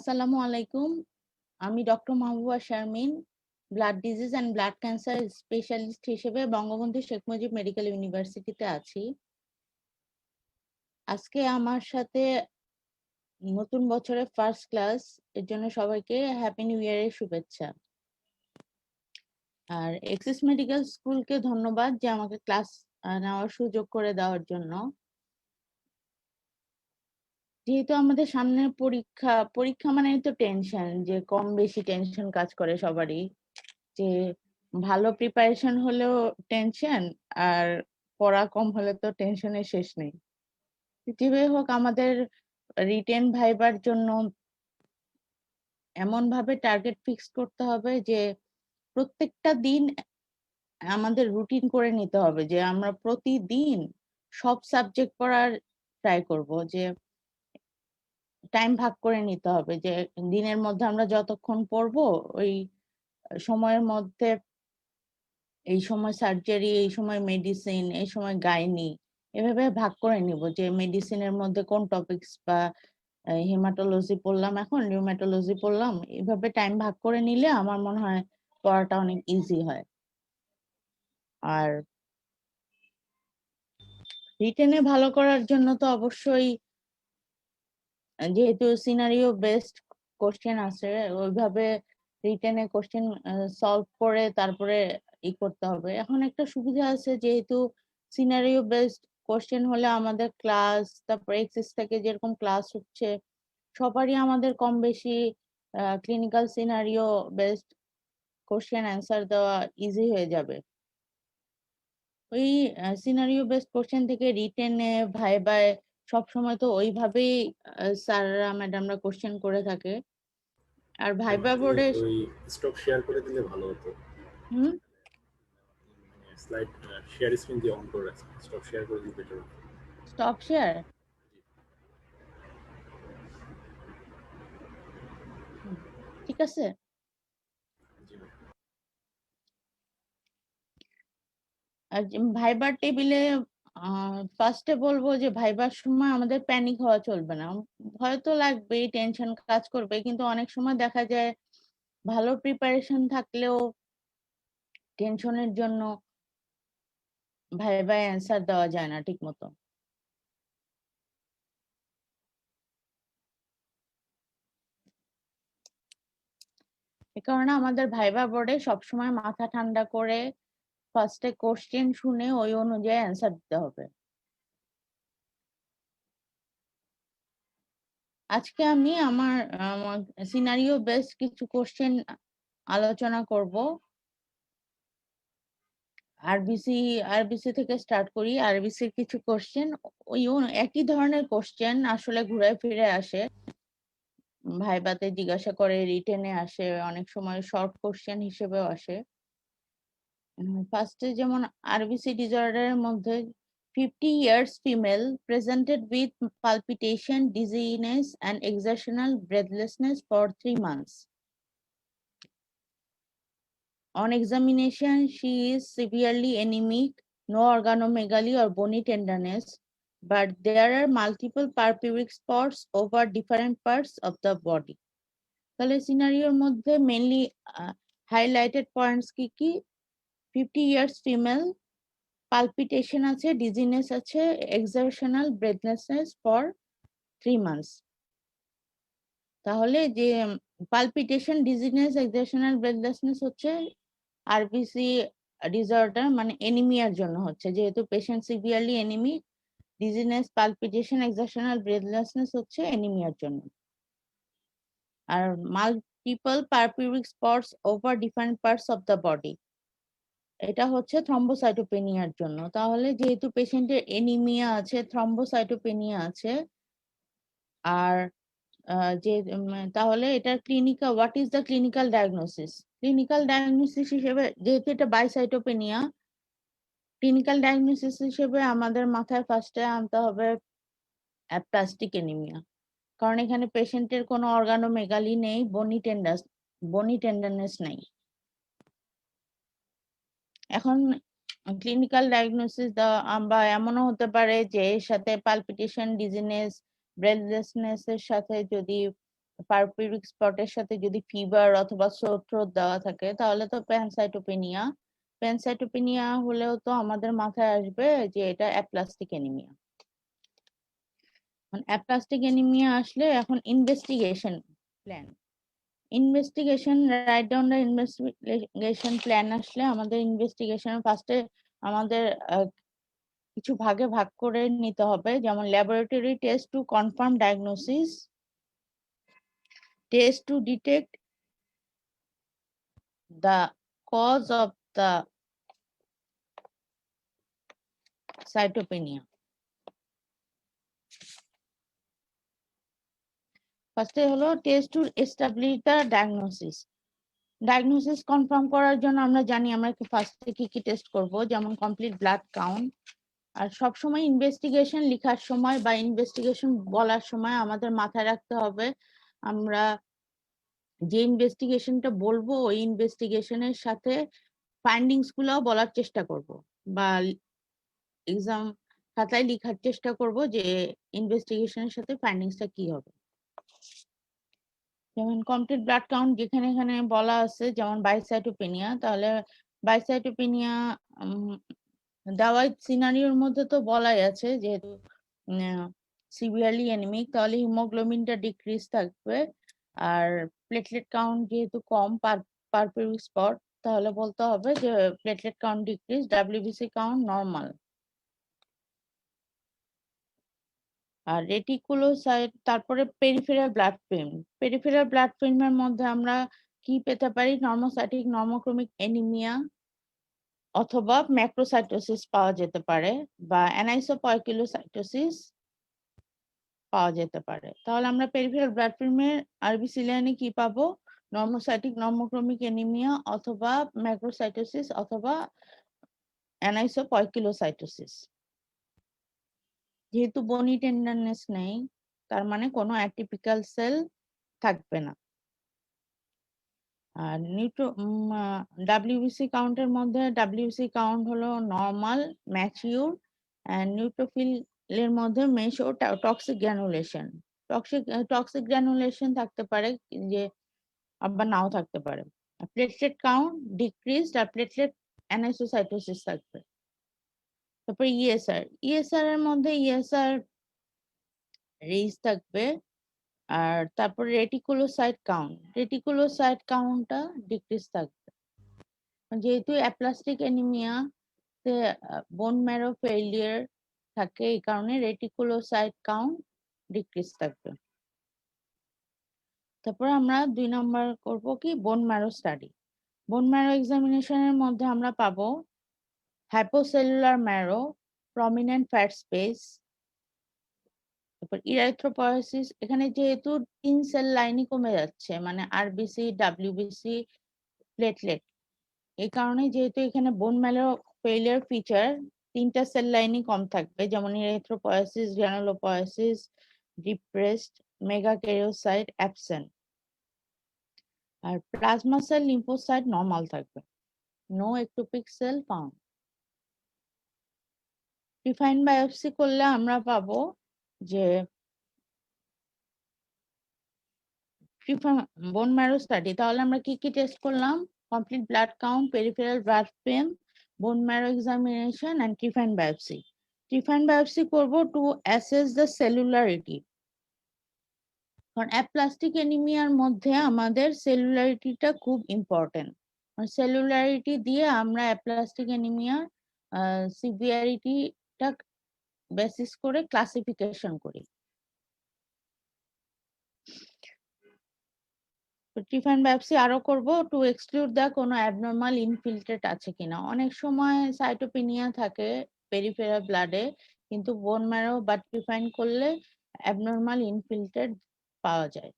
আসসালামু আলাইকুম। আমি doctor Mahbuba Sharmin, blood disease and blood cancer specialist হিসেবে বঙ্গবন্ধু শেখ মুজিব মেডিকেল ইউনিভার্সিটিতে আছি। আজকে আমার সাথে নতুন বছরের ফার্স্ট ক্লাস, এর জন্য সবাইকে হ্যাপি নিউ ইয়ারের শুভেচ্ছা। আর এক্সিস মেডিকেল স্কুলকে ধন্যবাদ যে আমাকে ক্লাস নেওয়ার সুযোগ করে দেওয়ার জন্য। যেহেতু আমাদের সামনে পরীক্ষা মানেই তো টেনশন, যে কম বেশি টেনশন কাজ করে সবারই। যে ভালো প্রিপারেশন হলেও টেনশন, আর পড়া কম হলে তো টেনশনের শেষ নেই। যেভাবে হোক আমাদের রিটেন ভাইবার জন্য এমন ভাবে টার্গেট ফিক্স করতে হবে যে প্রত্যেকটা দিন আমাদের রুটিন করে নিতে হবে, যে আমরা প্রতিদিন সব সাবজেক্ট পড়ার ট্রাই করব। যে টাইম ভাগ করে নিতে হবে, যে দিনের মধ্যে আমরা যতক্ষণ পড়বো ওই সময়ের মধ্যে এই সময় সার্জারি, এই সময় মেডিসিন, এই সময় গাইনি, এভাবে ভাগ করে নিব। যে মেডিসিনের মধ্যে কোন টপিকস বা হেমাটোলজি পড়লাম, এখন রিউমাটোলজি পড়লাম, এভাবে টাইম ভাগ করে নিলে আমার মনে হয় পড়াটা অনেক ইজি হয়। আর রিটেনে ভালো করার জন্য তো অবশ্যই যেহেতু সিনারিও বেসড কোশ্চেন আছে, ওইভাবে রিটেনে কোশ্চেন সলভ করে তারপরে করতে হবে। এখন একটা সুবিধা আছে, যেহেতু সিনারিও বেসড কোশ্চেন হলে আমাদের ক্লাস, তারপরে এক্সিস থেকে যেরকম ক্লাস হচ্ছে, সবারই আমাদের কম বেশি clinical scenario based question answer দেওয়া ইজি হয়ে যাবে। ওই সিনারিও বেসড কোশ্চেন থেকে রিটেনে ভাইবায় সবসময় তো ওইভাবেই স্যাররা ম্যাডামরা কোশ্চেন করে থাকে। আর ভাইবা আমাকে বোর্ডে ওই স্টক শেয়ার করে দিলে ভালো হতো। হুম স্লাইড শেয়ার স্ক্রিন দিয়ে অন করে রাখছি, স্টক শেয়ার করে দিলে বেটার হতো। Stop share. ঠিক আছে। জি ম্যাম। আর ভাইবার টেবিলে ফার্স্টে বলবো যে ভাইবার সময় আমাদের প্যানিক হওয়া চলবে না। ভয় তো লাগবেই, টেনশন কাজ করবে, কিন্তু অনেক সময় দেখা যায় ভালো প্রিপারেশন থাকলেও টেনশনের জন্য ভাইবায় অ্যান্সার দেওয়া যায় না ঠিক মতো। এ কারণে আমাদের ভাইবা বোর্ডে সবসময় মাথা ঠান্ডা করে ফার্স্টে কোশ্চেন শুনে ওই অনুযায়ী অ্যান্সার দিতে হবে। আজকে আমি আমার সিনারিও বেসড কিছু কোশ্চেন আলোচনা করব। আরবিসি আরবিসি থেকে স্টার্ট করি। আরবিসির কিছু কোশ্চেন ওই একই ধরনের কোশ্চেন আসলে ঘুরে ফিরে আসে, ভাইবাতে জিজ্ঞাসা করে, রিটেনে আসে, অনেক সময় শর্ট কোশ্চেন হিসেবেও আসে। ফার্স্টে যেমন আরবিসি ডিসঅর্ডারের মধ্যে 50 years female presented with palpitation, dizziness and exertional breathlessness for 3 months. On examination, she is severely anemic, no organomegaly or bony tenderness, but there are multiple purpuric spots over different parts of the body. তাহলে সিনারিওর মধ্যে mainly highlighted points কি কি? 50 years female, palpitation আছে, dizziness আছে, exertional breathlessness for 3 months। তাহলে যে palpitation, dizziness, exertional breathlessness হচ্ছে RBC disorder, মানে এনিমিয়ার জন্য হচ্ছে, যেহেতু patient severely anaemic. Dizziness, palpitation, exertional breathlessness হচ্ছে এনিমিয়ার জন্য। আর multiple purpuric spots over different parts of the body, এটা হচ্ছে থ্রম্বোসাইটোপেনিয়ার জন্য। তাহলে যেহেতু পেশেন্টের এনিমিয়া আছে, থ্রম্বোসাইটোপেনিয়া আছে, আর তাহলে এটার clinical, what is the clinical diagnosis? Clinical diagnosis হিসেবে, যেহেতু এটা বাইসাইটোপেনিয়া, ক্লিনিক্যাল ডায়াগনোসিস হিসেবে আমাদের মাথায় ফার্স্টে আনতে হবে অ্যাপ্লাস্টিক এনিমিয়া। কারণ এখানে পেশেন্টের কোনো অর্গানোমেগালি নেই, বনি টেন্ডারনেস নেই। এখন ক্লিনিক্যাল ডায়াগনোসিস বা এমনও হতে পারে যে এর সাথে পালপিটেশন, ডিজিনেস, ব্রেথলেসনেস এর সাথে যদি পারপিউরিক স্পটের সাথে যদি ফিভার অথবা সোর থ্রোট দেওয়া থাকে তাহলে তো প্যানসাইটোপেনিয়া। প্যানসাইটোপেনিয়া হলেও তো আমাদের মাথায় আসবে যে এটা অ্যাপ্লাস্টিক অ্যানিমিয়া। অ্যাপ্লাস্টিক অ্যানিমিয়া আসলে এখন investigation plan, write down the investigation plan আসলে আমাদের ইনভেস্টিগেশন ফার্স্টে আমাদের কিছু ভাগে ভাগ করে নিতে হবে, যেমন laboratory test to confirm diagnosis, test to detect the cause of the cytopenia. ফার্স্টে হলো test two establish the diagnosis. Diagnosis confirm করার জন্য আমরা জানি আমরা ফার্স্টে কি কি টেস্ট করব, যেমন কমপ্লিট ব্লাড কাউন্ট। আর সবসময় ইনভেস্টিগেশন লেখার সময় বা ইনভেস্টিগেশন বলার সময় আমাদের মাথায় রাখতে হবে আমরা যে ইনভেস্টিগেশনটা বলবো ওই ইনভেস্টিগেশনের সাথে ফাইন্ডিংস গুলো বলার চেষ্টা করব, বা এক্সাম খাতায় লেখার চেষ্টা করব যে ইনভেস্টিগেশনের সাথে ফাইন্ডিংসটা কি হবে। যেমন কমপ্লিট ব্লাড কাউন্ট যেখানে এখানে বলা আছে যেমন বাইসাইটোপেনিয়া, তাহলে বাইসাইটোপেনিয়া দেওয়া সিনারিওর মধ্যে তো বলাই আছে যেহেতু সিভিয়ারলি অ্যানিমিক, তাহলে হিমোগ্লোবিনটা ডিক্রিজ থাকবে। আর প্লেটলেট কাউন্ট যেহেতু কম পারপিউরিক স্পট, তাহলে বলতে হবে যে platelet count decrease, WBC count normal. আর রেটিকুলোসাইট, তারপরে peripheral blood film. Peripheral blood ফিল্মের মধ্যে আমরা কি পেতে পারি, নর্মোসাইটিক নর্মোক্রোমিক অ্যানিমিয়া অথবা ম্যাক্রোসাইটোসিস পাওয়া যেতে পারে, বা অ্যানাইসোপয়কিলোসাইটোসিস পাওয়া যেতে পারে। তাহলে আমরা পেরিফেরাল ব্লাড ফিল্মের আরবিসি লাইনে কি পাবো, নর্মোসাইটিক নর্মোক্রোমিক অ্যানিমিয়া অথবা ম্যাক্রোসাইটোসিস অথবা অ্যানাইসোপয়কিলোসাইটোসিস। যেহেতু বনি টেন্ডারনেস নেই তার মানে কোনো অ্যাটিপিক্যাল সেল থাকবে না। আর ডাব্লিউবিসি কাউন্টের মধ্যে ডাব্লিউবিসি কাউন্ট হলো নর্মাল, ম্যাচিউর, এন্ড নিউট্রোফিল এর মধ্যে মেশো টক্সিক গ্র্যানুলেশন। টক্সিক গ্র্যানুলেশন থাকতে পারে যে আবার নাও থাকতে পারে। প্লেটলেট কাউন্ট ডিক্রিজড আর প্লেটলেট অ্যানাইসোসাইটোসিস থাকবে। তারপর ইএসআর এর মধ্যে ইএসআর রেজ থাকবে। আর তারপর রেটিকুলোসাইট কাউন্টটা ডিক্রিজ থাকবে। যেহেতু অ্যাপ্লাস্টিক অ্যানিমিয়া তে বোন ম্যারো ফেইলিয়ার থাকে, এই কারণে রেটিকুলোসাইট কাউন্ট ডিক্রিজ থাকবে। তারপর আমরা 2 নাম্বার করব কি bone marrow study. Bone marrow এক্সামিনেশনের মধ্যে আমরা পাবো hypocellular marrow, prominent fat space, তারপর ইরাইথ্রোপয়েসিস। এখানে যেহেতু 3 সেল লাইনই কমে যাচ্ছে, মানে আরবিসি, ডাব্লিউবিসি, প্লেটলেট, এই কারণে যেহেতু এখানে বোন ম্যারো ফেইলিয়ার ফিচার 3টা সেল লাইনই কম থাকবে, যেমন erythropoiesis, granulopoiesis, depressed, megakaryocyte absent. আর প্লাজমা সেল, লিম্ফোসাইট নরমাল থাকবে, no ectopic cell found. Refine biopsy করলে আমরা পাবো যে বোন ম্যারো স্টাডি, তাহলে আমরা কি কি টেস্ট করলাম, complete blood count, peripheral blood film, bone marrow examination and trephine biopsy. Trephine biopsy করব টু অ্যাসেস দ্য সেলুলারিটি, কারণ অ্যাপ্লাস্টিক অ্যানিমিয়ার মধ্যে আমাদের সেলুলারিটিটা খুব ইম্পর্টেন্ট। সেলুলারিটি দিয়ে আমরা অ্যাপ্লাস্টিক অ্যানিমিয়ার সিভিয়ারিটিটা বেসিস করে ক্লাসিফিকেশন করি। ট্রিফাইন বায়োপসি আরো করব টু এক্সক্লুড দা কোনো অ্যাবনর্মাল ইনফিল্ট্রেট আছে কিনা। অনেক সময় সাইটোপেনিয়া থাকে পেরিফেরাল ব্লাডে, কিন্তু বোন ম্যারো বা ট্রিফাইন করলে অ্যাবনর্মাল ইনফিল্ট্রেট পাওয়া যায়।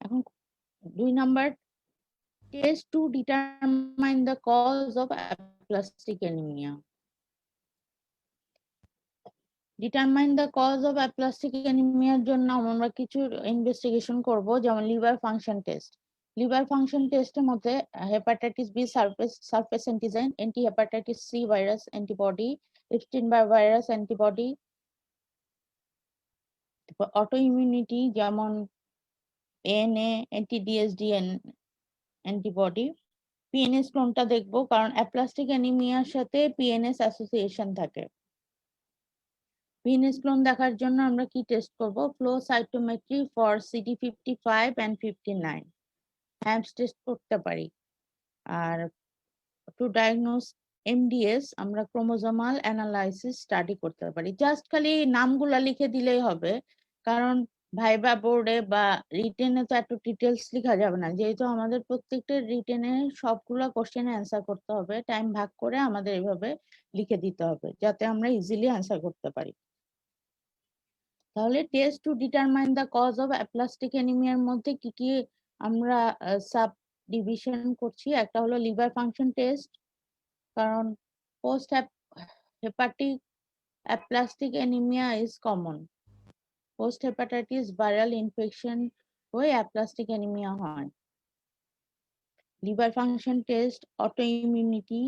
এখন 2 number, test to determine the cause of aplastic anaemia. Determine the cause of aplastic অ্যানিমিয়ার জন্য আমরা কিছু ইনভেস্টিগেশন করব, যেমন liver function test. Liver function টেস্টের মধ্যে hepatitis B surface antigen, anti hepatitis C virus antibody, Epstein virus antibody, auto immunity যেমন ANA, anti DSD antibody. PNS ক্লোনটা দেখবো কারণ অ্যাপ্লাস্টিক অ্যানিমিয়ার সাথে পিএনএস অ্যাসোসিয়েশন থাকে। পিএনএস ক্লোন দেখার জন্য আমরা কি টেস্ট করব? Flow cytometry for CD55 and 59 harms test করতে পারি। আর টু ডায়াগনোস এমডিএস আমরা ক্রোমোজোমাল অ্যানালাইসিস স্টাডি করতে পারি। জাস্ট খালি নামগুলা লিখে দিলেই হবে, কারণ ভাইবা বোর্ডে বা রিটেনে তো এত ডিটেলস লেখা যাবে না, যেহেতু আমাদের প্রত্যেকটা রিটেনে সবগুলা কোশ্চেনে অ্যান্সার করতে হবে। টাইম ভাগ করে আমাদের এভাবে লিখে দিতে হবে যাতে আমরা ইজিলি অ্যান্সার করতে পারি। তাহলে test to determine the cause of aplastic অ্যানিমিয়ার মধ্যে কি কি আমরা সাব ডিভিশন করছি। একটা হলো লিভার ফাংশন টেস্ট, কারণ post hepatic aplastic anaemia is common. Post hepatitis viral infection হয়ে অ্যাপ্লাস্টিক অ্যানিমিয়া হয়। Liver function test, autoimmunity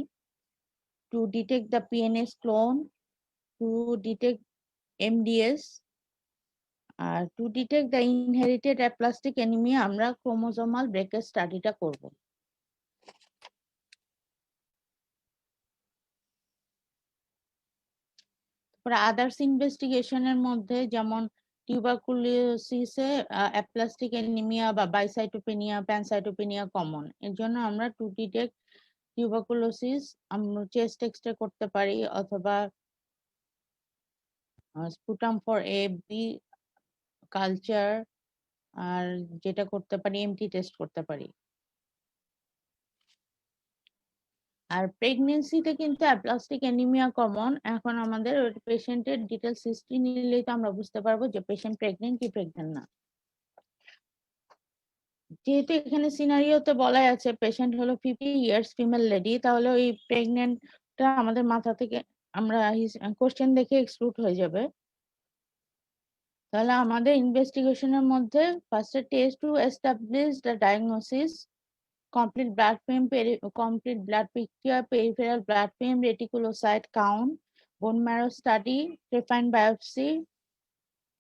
to detect the PNS clone, to detect MDS, আর to detect the inherited aplastic anaemia আমরা chromosomal breakage স্টাডিটা করব। তারপরে others ইনভেস্টিগেশনের মধ্যে যেমন টিউবারকুলোসিসে aplastic anaemia বা বাইসাইটোপেনিয়া, প্যানসাইটোপেনিয়া কমন। এর জন্য আমরা টু ডিটেক্ট টিউবারকুলোসিস আমরা চেস্ট এক্সরে করতে পারি, অথবা স্পুটাম ফর এবি কালচার, আর যেটা করতে পারি এমটি টেস্ট করতে পারি। আর প্রেগনেন্সিতে কিন্তু অ্যাপ্লাস্টিক অ্যানিমিয়া কমন। এখন আমাদের পেশেন্টের ডিটেলস হিস্ট্রি নিলেই তো আমরা বুঝতে পারবো যে পেশেন্ট প্রেগনেন্ট কি প্রেগনেন্ট না। যেহেতু এখানে সিনারিওতে বলাই আছে পেশেন্ট হলো 50 ইয়ার্স ফিমেল লেডি, তাহলে ওই প্রেগনেন্টটা আমাদের মাথা থেকে আমরা কোশ্চেন দেখে এক্সক্লুড হয়ে যাবে। তাহলে আমাদের ইনভেস্টিগেশনের মধ্যে ফার্স্টে test two establish the diagnosis, complete blood film, complete blood picture, peripheral blood film, reticulocyte count, bone marrow study, trephine biopsy,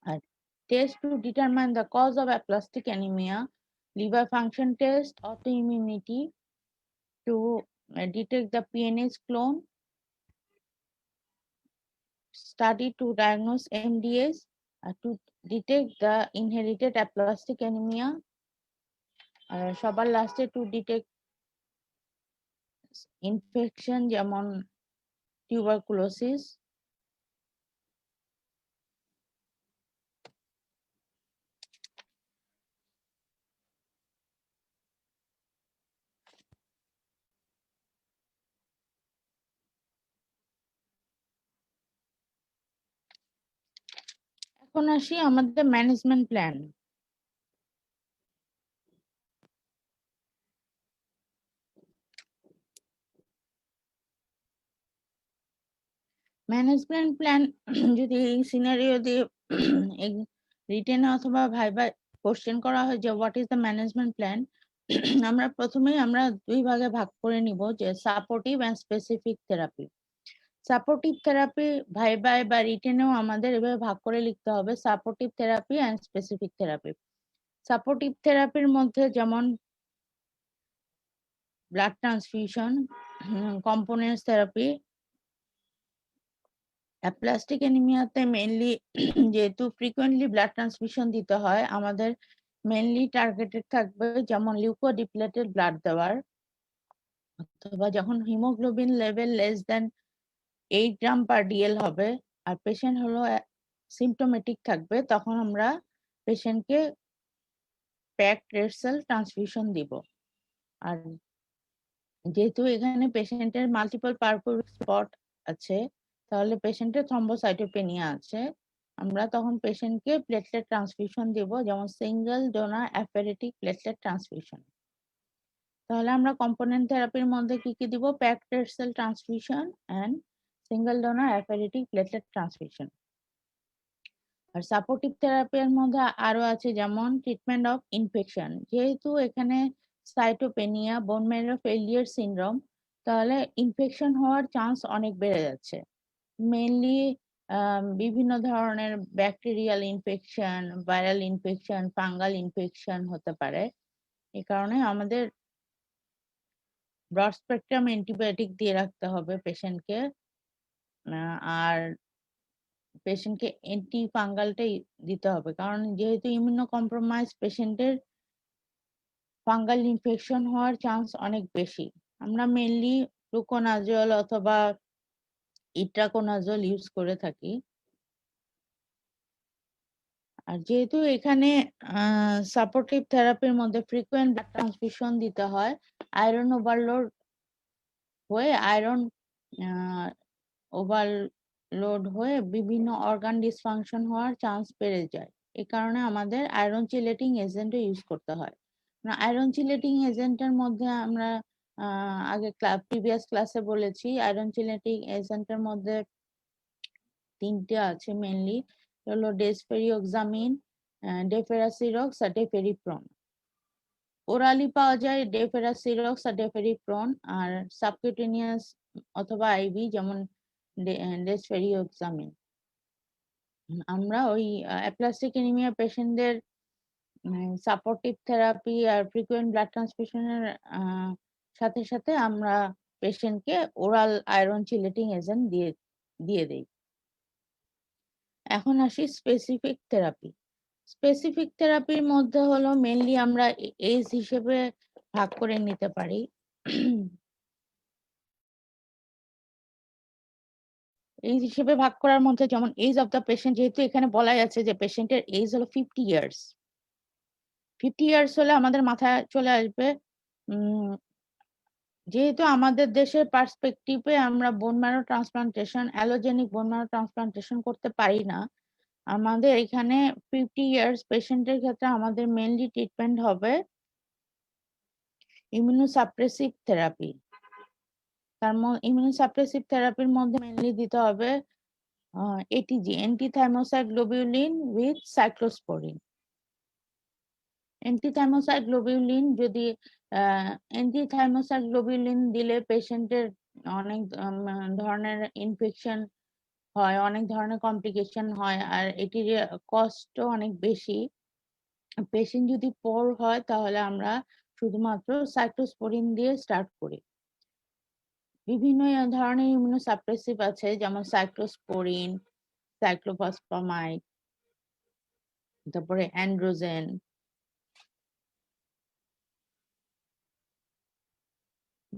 and test to determine the cause of aplastic anemia, liver function test, autoimmunity to detect the PNH clone, study to diagnose MDS, to detect the inherited aplastic anemia, সবার লাস্টে to detect infection যেমন tuberculosis. এখন আসি আমাদের management plan. Management plan যদি এই scenario দিয়ে written অথবা ভাইবা কোশ্চেন করা হয় যে what is the management plan, আমরা প্রথমেই আমরা দুই ভাগে ভাগ করে নিব যে supportive and specific therapy. Supportive therapy ভাইবায় বা রিটেনেও আমাদের এভাবে ভাগ করে লিখতে হবে, supportive therapy and specific therapy. Supportive থেরাপির মধ্যে যেমন blood transfusion, components therapy. Aplastic অ্যানিমিয়াতে মেইনলি যেহেতু ফ্রিকোয়েন্টলি ব্লাড ট্রান্সফিউশন দিতে হয়, আমাদের মেইনলি টার্গেটেড থাকবে যেমন লিউকোডিপ্লেটেড ব্লাড দেওয়ার, অথবা যখন হিমোগ্লোবিন লেভেল লেস দেন 8 গ্রাম পার ডিএল হবে আর পেশেন্ট হলো সিমটোমেটিক থাকবে, তখন আমরা পেশেন্টকে প্যাকড রেড সেল ট্রান্সফিউশন দিব। আর যেহেতু এখানে পেশেন্টের মাল্টিপল পারপুরিক স্পট আছে, তাহলে পেশেন্টের থ্রম্বোসাইটোপেনিয়া আছে, আমরা তখন পেশেন্টকে প্লেটলেট ট্রান্সফিউশন দিব, যেমন single donor apheretic platelet transfusion. তাহলে আমরা কম্পোনেন্ট থেরাপির মধ্যে কি কি দিব? Packed red cell transfusion and single donor apheretic platelet transfusion. আর সাপোর্টিভ থেরাপির মধ্যে আরো আছে যেমন ট্রিটমেন্ট অফ ইনফেকশন। যেহেতু এখানে সাইটোপেনিয়া, বোন ম্যারো ফেলিয়ার সিনড্রোম, তাহলে ইনফেকশন হওয়ার চান্স অনেক বেড়ে যাচ্ছে। মেইনলি বিভিন্ন ধরনের bacterial infection, viral infection, fungal infection হতে পারে। এই কারণে আমাদের ব্রড স্পেকট্রাম অ্যান্টিবায়োটিক দিয়ে রাখতে হবে পেশেন্টকে। আর পেশেন্টকে অ্যান্টি ফাঙ্গালটাই দিতে হবে, কারণ যেহেতু ইমিউনো কম্প্রোমাইজ পেশেন্টের ফাঙ্গাল ইনফেকশন হওয়ার চান্স অনেক বেশি। আমরা মেইনলি ফ্লুকোনাজল অথবা ইট্রাকোনাজল ইউজ করে থাকি। আর যেহেতু এখানে সাপোর্টিভ থেরাপির মধ্যে ফ্রিকোয়েন্ট ব্লাড ট্রান্সফিউশন দিতে হয়, আয়রন ওভারলোড হয়ে বিভিন্ন অর্গান ডিসফাংশন হওয়ার চান্স বেড়ে যায়। এই কারণে আমাদের আয়রন চিলেটিং এজেন্টও ইউজ করতে হয়। আয়রন চিলেটিং এজেন্টের মধ্যে আমরা আগে প্রিভিয়াস ক্লাসে বলেছি, আয়রন চিলেটিং এজেন্টের মধ্যে তিনটে আছে মেইনলি, হলো ডেসফেরিওক্সামিন, ডেফেরাসিরক্স আর ডেফেরিপ্রন। ওরালি পাওয়া যায় ডেফেরাসিরক্স আর ডেফেরিপ্রন, আর সাবকিউটেনিয়াস অথবা আইভি যেমন ডেসফেরিওক্সামিন। আমরা ওই অ্যাপ্লাস্টিক অ্যানিমিয়া পেশেন্টদের সাপোর্টিভ থেরাপি আর ফ্রিকুয়েন্ট ব্লাড ট্রান্সফিউশনের সাথে সাথে আমরা পেশেন্টকে ওরাল আয়রন চিলেটিং এজেন্ট দিয়ে দেই। এখন আসি স্পেসিফিক থেরাপি। স্পেসিফিক থেরাপির মধ্যে হলো মেইনলি আমরা এজ হিসেবে ভাগ করে নিতে পারি। এজ হিসেবে ভাগ করার মধ্যে যেমন এজ অফ দ্য পেশেন্ট, যেহেতু এখানে বলাই আছে যে পেশেন্টের এজ হলো 50 ইয়ার্স। 50 ইয়ার্স হলে আমাদের মাথায় চলে আসবে, যেহেতু আমাদের দেশের পার্সপেক্টিভে আমরা বোন ম্যারো ট্রান্সপ্লান্টেশন, অ্যালোজেনিক বোন ম্যারো ট্রান্সপ্লান্টেশন করতে পারি না। আমাদের এখানে 50 ইয়ার্স পেশেন্টের ক্ষেত্রে আমাদের মেইনলি ট্রিটমেন্ট হবে ইমিউনোসাপ্রেসিভ থেরাপি। ইমিউনোসাপ্রেসিভ থেরাপির মধ্যে মেইনলি দিতে হবে এটিজি, অ্যান্টিথাইমোসাইক্লোবিউলিন উইথ সাইক্লোস্পোরিন। অ্যান্টিথাইমোসাইক্লোবিউলিন অ্যান্টিথাইমোসাইক্লোবিউলিন দিলে পেশেন্টের অনেক ধরনের ইনফেকশন হয়, অনেক ধরনের কমপ্লিকেশন হয়, আর এটির কস্টও অনেক বেশি। পেশেন্ট যদি পোর হয় তাহলে আমরা শুধুমাত্র সাইক্লোস্পোরিন দিয়ে স্টার্ট করি। বিভিন্ন ধরনের ইমিউনোসাপ্রেসিভ আছে, যেমন সাইক্লোস্পোরিন, সাইক্লোফসফামাইড, তারপরে অ্যান্ড্রোজেন।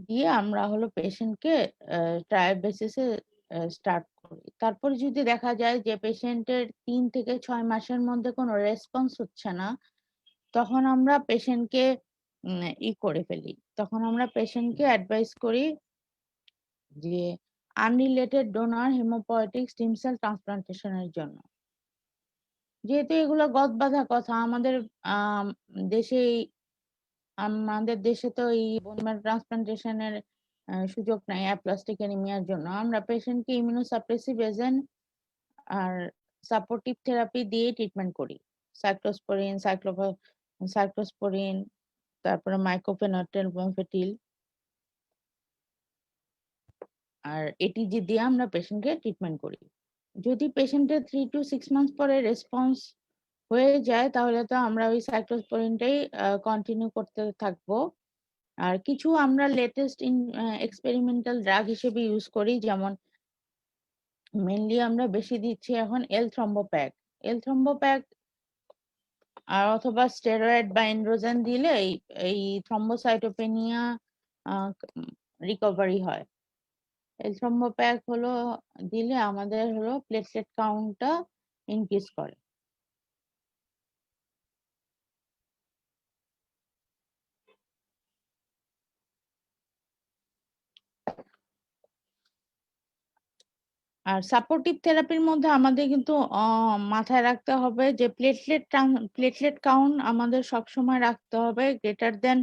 দিয়ে আমরা হলো পেশেন্টকে ট্রায়াল বেসিসে স্টার্ট করি। তারপর যদি দেখা যায় যে পেশেন্টের 3 থেকে 6 মাসের মধ্যে কোনো রেসপন্স হচ্ছে না, তখন আমরা পেশেন্টকে করে ফেলি। তখন আমরা পেশেন্টকে অ্যাডভাইস করি যে unrelated donor haemopoietic stem cell ট্রান্সপ্লান্টেশনের জন্য। যেহেতু এগুলো গদ-বাঁধা কথা, আমাদের দেশে তো এই বোন ম্যারো ট্রান্সপ্লান্টেশনের সুযোগ নাই অ্যাপ্লাস্টিক অ্যানিমিয়ার জন্য। আমরা পেশেন্টকে ইমিউনোসাপ্রেসিভ এজেন্ট আর সাপোর্টিভ থেরাপি দিয়ে ট্রিটমেন্ট করি। সাইক্লোস্পোরিন, তারপরে মাইক্রোফেনটেল, মফেটিল আর এটিজি দিয়ে আমরা পেশেন্টকে ট্রিটমেন্ট করি। যদি পেশেন্টের 3 to 6 মান্থস পরে রেসপন্স হয়ে যায় তাহলে তো আমরা ওই সাইক্লোস্পোরিনটাই কন্টিনিউ করতে থাকবো। আর কিছু আমরা লেটেস্ট এক্সপেরিমেন্টাল ড্রাগ হিসেবে ইউজ করি, যেমন মেইনলি আমরা বেশি দিচ্ছি এখন এল-থ্রম্বোপ্যাক আর অথবা স্টেরয়েড বা এন্ড্রোজেন দিলে এই থ্রম্বোসাইটোপেনিয়া রিকভারি হয়। এল-থ্রম্বোপ্যাক হলো দিলে আমাদের হলো প্লেটলেট কাউন্টটা ইনক্রিজ করে। আর সাপোর্টিভ থেরাপির মধ্যে আমাদের কিন্তু মাথায় রাখতে হবে যে প্লেটলেট কাউন্ট আমাদের সবসময় রাখতে হবে গ্রেটার দেন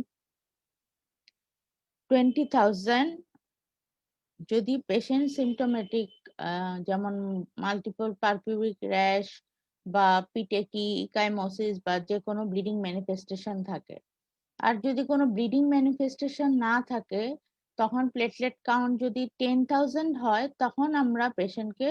20,000। যদি পেশেন্ট সিমটোমেটিক, যেমন মাল্টিপল পারপিউরিক র্যাশ বা পিটেকি, ইকাইমোসিস বা যে কোনো ব্লিডিং ম্যানিফেস্টেশন থাকে। আর যদি কোনো ব্লিডিং ম্যানিফেস্টেশন না থাকে, তখন প্লেটলেট কাউন্ট যদি 10,000 হয় তখন আমরা পেশেন্টকে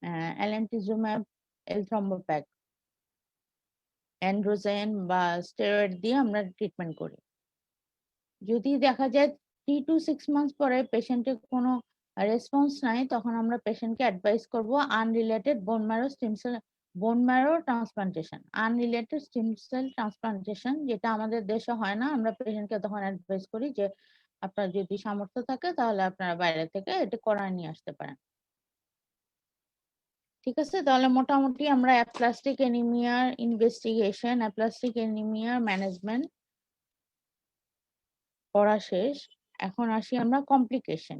অ্যালেন্টিজুম্যাব, এলথ্রম্বোপ্যাক, অ্যান্ড্রোজেন বা স্টেরয়েড দিয়ে আমরা ট্রিটমেন্ট করি। যদি দেখা যায় 3 to 6 মান্থস পরে পেশেন্টের কোনো রেসপন্স নাই, তখন আমরা পেশেন্টকে অ্যাডভাইস করব আনরিলেটেড বোন marrow transplantation. Unrelated stem cell transplantation যেটা আমাদের দেশে হয় না, আমরা পেশেন্টকে তখন অ্যাডভাইস করি যে আপনার যদি সামর্থ্য থাকে তাহলে আপনারা বাইরে থেকে এটা করায় নিয়ে আসতে পারেন। ঠিক আছে, তাহলে মোটামুটি আমরা অ্যাপ্লাস্টিক অ্যানিমিয়ার ইনভেস্টিগেশন, অ্যাপ্লাস্টিক অ্যানিমিয়ার ম্যানেজমেন্ট পড়া শেষ। এখন আসি আমরা কমপ্লিকেশন।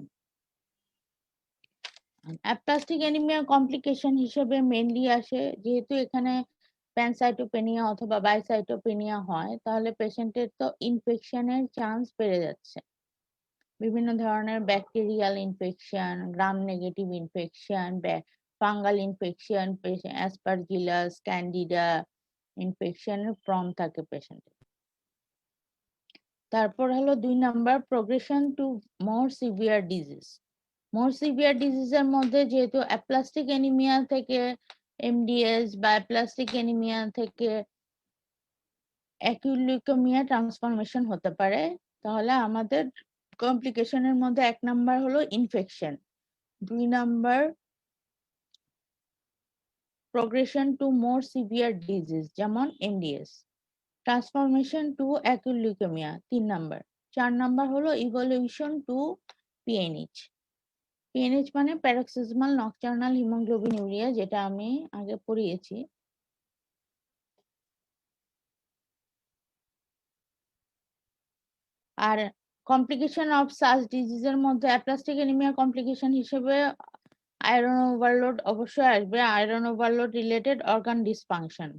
অ্যাপ্লাস্টিক অ্যানিমিয়ার কমপ্লিকেশন হিসেবে মেইনলি আসে, যেহেতু এখানে প্যানসাইটোপেনিয়া অথবা বাইসাইটোপেনিয়া হয়, তাহলে পেশেন্টের তো ইনফেকশনের চান্স বেড়ে যাচ্ছে। বিভিন্ন ধরনের bacterial infection, gram negative infection, fungal infection, aspergillus, candida ইনফেকশনের প্রম থাকে পেশেন্টের। তারপর হলো 2 number, progression to more severe disease. More severe ডিজিজের মধ্যে যেহেতু অ্যাপ্লাস্টিক অ্যানিমিয়া থেকে এমডিএস বা অ্যাপ্লাস্টিক অ্যানিমিয়া থেকে অ্যাকিউট লিউকেমিয়া ট্রান্সফরমেশন হতে পারে, তাহলে আমাদের কমপ্লিকেশনের মধ্যে 1 নাম্বার হলো infection, 2 number progression to more severe disease যেমন MDS, transformation to acute leukaemia 3 number, 4 number হলো ইভলিউশন টু পিএনএইচ। পিএনএইচ মানে প্যারক্সিজমাল নকটার্নাল হিমোগ্লোবিনুরিয়া, যেটা আমি আগে পড়িয়েছি। আর কমপ্লিকেশন অফ সাচ ডিজিজের মধ্যে অ্যাপ্লাস্টিক অ্যানিমিয়া কমপ্লিকেশন হিসেবে আয়রন ওভারলোড অবশ্যই আসবে, iron overload related organ dysfunction,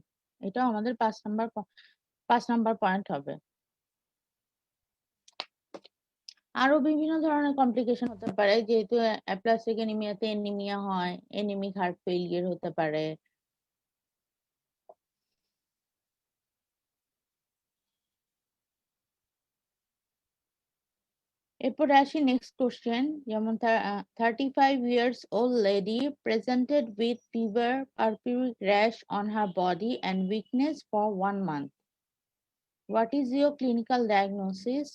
এটাও আমাদের 5 নাম্বার পয়েন্ট হবে। আরো বিভিন্ন ধরনের কমপ্লিকেশন হতে পারে, যেহেতু অ্যাপ্লাস্টিক অ্যানিমিয়াতে অ্যানিমিয়া হয়, অ্যানিমিক হার্ট ফেইলিয়ার হতে পারে। এরপরে আসি নেক্সট কোশ্চেন, যেমন 35 years old lady presented with fever, purpuric rash on her body and weakness for 1 month. What is your clinical diagnosis?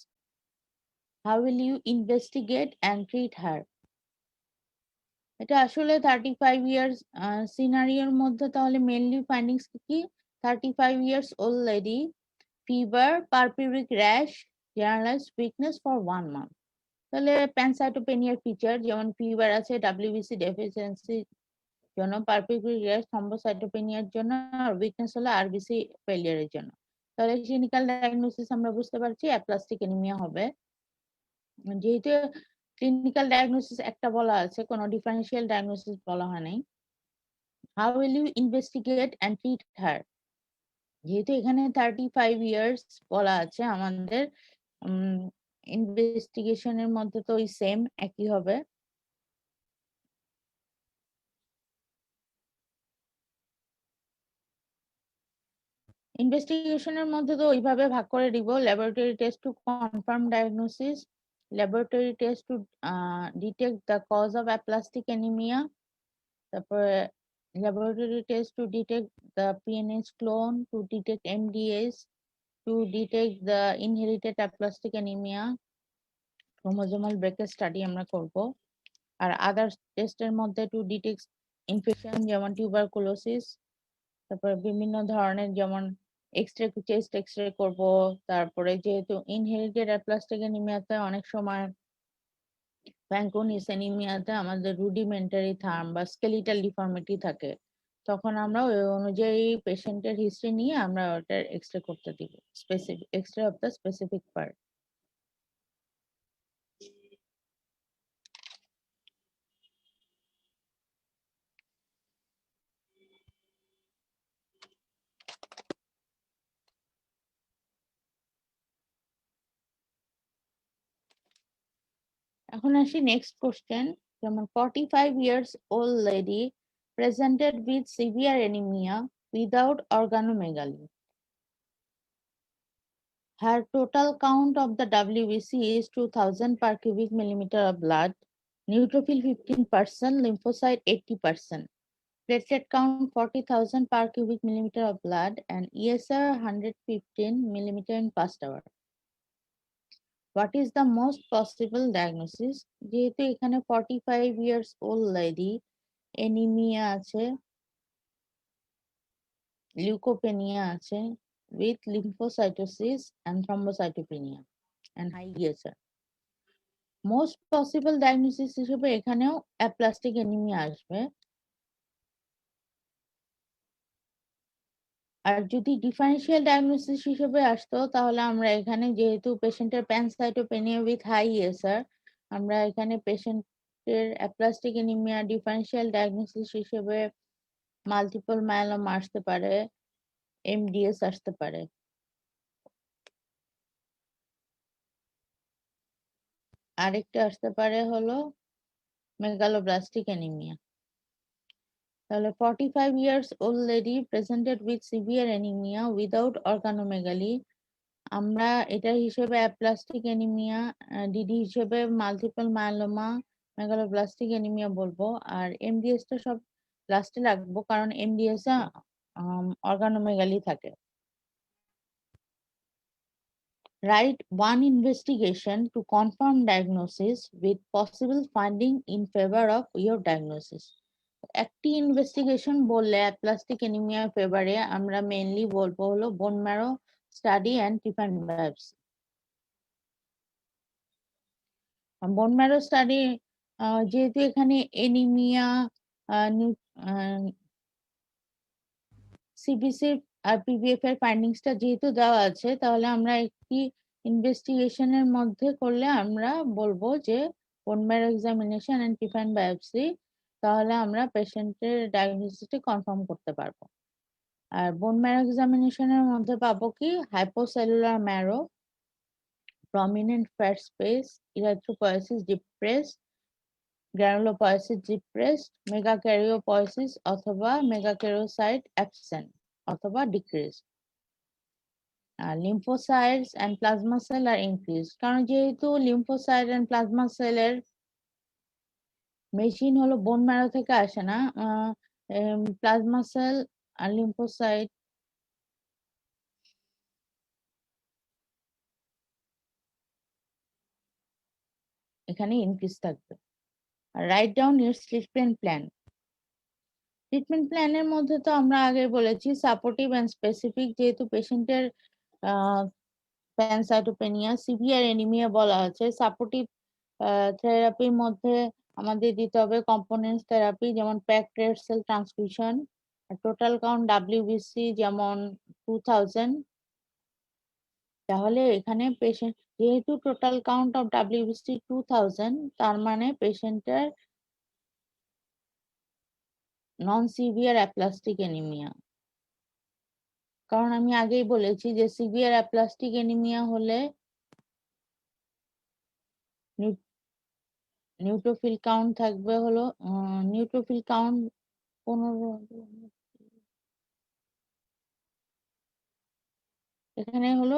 How will you investigate and treat her? এটা আসলে 35 years সিনারিওর মধ্যে তাহলে mainly findings কি? 35 years old lady, fever, purpuric rash, generalized weakness for 1 month. তাহলে প্যানসাইটোপেনিয়ার feature যেমন fever আছে WBC ডেফিসিয়েন্সির জন্য, পারপিকুলার rare থ্রম্বোসাইটোপেনিয়ার জন্য, আর উইকনেস হলো আরবিসি ফেলিয়ারের জন্য। তাহলে ক্লিনিক্যাল ডায়াগনোসিস আমরা বুঝতে পারছি অ্যাপ্লাস্টিক অ্যানিমিয়া হবে। যেহেতু ক্লিনিক্যাল ডায়াগনোসিস একটা বলা আছে, কোনো ডিফারেন্সিয়াল ডায়াগনোসিস বলা হয় নাই। How will you investigate and treat her, যেহেতু এখানে 35 ইয়ার্স বলা আছে, আমাদের ইনভেস্টিগেশনের মধ্যে তো ওই সেম একই হবে। ইনভেস্টিগেশনের মধ্যে তো ওইভাবে ভাগ করে দিব, laboratory test to confirm diagnosis, laboratory test to detect the cause of aplastic anaemia, তারপরে laboratory test to detect the PNH clone, to detect MDS, to detect the inherited aplastic anaemia, chromosomal breakage study আমরা করব। আর other টেস্টের মধ্যে to detect infection যেমন tuberculosis, তারপরে বিভিন্ন ধরনের যেমন এক্সরে, চেস্ট এক্সরে করব। তারপরে যেহেতু ইনহেরিটেড অ্যাপ্লাস্টিক অ্যানিমিয়াতে অনেক সময় ভ্যানকুনিস অ্যানিমিয়াতে আমাদের রুডিমেন্টারি থার্ম বা স্কেলিটাল ডিফর্মিটি থাকে, তখন আমরা ওই অনুযায়ী পেশেন্টের হিস্ট্রি নিয়ে আমরা ওটার এক্সরে করতে দিব, specific x ray of the specific part. এখন আসি নেক্সট কোশ্চেন, যেমন 45 years old lady presented with severe anemia without organomegaly. Her total count of the WBC is 2000 per cubic millimeter of blood, neutrophil 15%, lymphocyte 80%. platelet count 40,000 per cubic millimeter of blood, and ESR 115 millimeter in past hour. What is the most possible diagnosis? যেহেতু এখানে 45 years old lady, anemia আছে, leukopenia আছে, with lymphocytosis and thrombocytopenia and high ESR. Most possible diagnosis হিসেবে এখানেও aplastic anemia আসবে। আর যদি differential diagnosis হিসেবে আসতো তাহলে আমরা এখানে যেহেতু পেশেন্টের প্যানসাইটোপেনিয়া উইথ হাই ইএসআর, আমরা এখানে পেশেন্টের অ্যাপ্লাস্টিক এনিমিয়া ডিফারেন্সিয়াল ডায়াগনোসিস হিসেবে মাল্টিপল মায়োলোমা আসতে পারে, এমডিএস আসতে পারে। আরেকটা আসতে পারে হলো মেগালোব্লাস্টিক এনিমিয়া। তাহলে 45 years old lady presented with severe anemia without organomegaly, আমরা এটা হিসেবে অ্যাপ্লাস্টিক এনিমিয়া, ডিডি হিসেবে মাল্টিপল মায়োলোমা, মেগালোব্লাস্টিক এনিমিয়া বলবো, আর এমডিএস টা সব লাস্টে রাখবো কারণ এমডিএস অর্গানোমেগালি থাকে। Write one investigation to confirm diagnosis with possible finding in favor of your diagnosis. একটি ইনভেস্টিগেশন বললে অ্যাপ্লাস্টিক এনিমিয়া ফেভারে আমরা মেইনলি বলবো হলো bone marrow study and trephine biopsy. Bone marrow study যেহেতু এখানে এনিমিয়া, সিবিসি আর পিভিএফ এর ফাইন্ডিংসটা যেহেতু দেওয়া আছে, তাহলে আমরা একটি ইনভেস্টিগেশনের মধ্যে করলে আমরা বলবো যে bone marrow examination and trephine biopsy, তাহলে আমরা পেশেন্টের ডায়াগনোসিসটি কনফার্ম করতে পারবো। আর বোন ম্যারো এক্সামিনেশনের মধ্যে পাবো কি হাইপোসেলুলার marrow, prominent fat space, erythropoiesis depressed, granulopoiesis depressed, megakaryopoiesis অথবা megakaryocyte absent অথবা decreased. Lymphocytes and plasma cell are increased, কারণ যেহেতু lymphocyte and plasma cell এর মেশিন হলো বোন ম্যারো থেকে আসে না, প্লাজমা সেল আর লিম্ফোসাইট এখানে ইনক্রিজ থাকবে। Write down your treatment plan. Treatment প্ল্যানের মধ্যে তো আমরা আগে বলেছি সাপোর্টিভ এন্ড স্পেসিফিক, যেহেতু পেশেন্টের প্যানসাইটোপেনিয়া সিভিয়ার এনিমিয়া বলা আছে, সাপোর্টিভ থেরাপির মধ্যে আমাদের দিতে হবে কম্পোনেন্টস থেরাপি, যেমন packed red cell transfusion, total count WBC যেমন 2000। তাহলে এখানে পেশেন্ট যেহেতু টোটাল কাউন্ট অফ ডাব্লিউবিসি 2000, তার মানে পেশেন্টের নন সিভিয়ার অ্যাপ্লাস্টিক এনিমিয়া। কারণ আমি আগেই বলেছি যে সিভিয়ার অ্যাপ্লাস্টিক এনিমিয়া হলে নিউট্রোফিল কাউন্ট থাকবে হলো নিউট্রোফিল কাউন্ট 15, এখানে হলো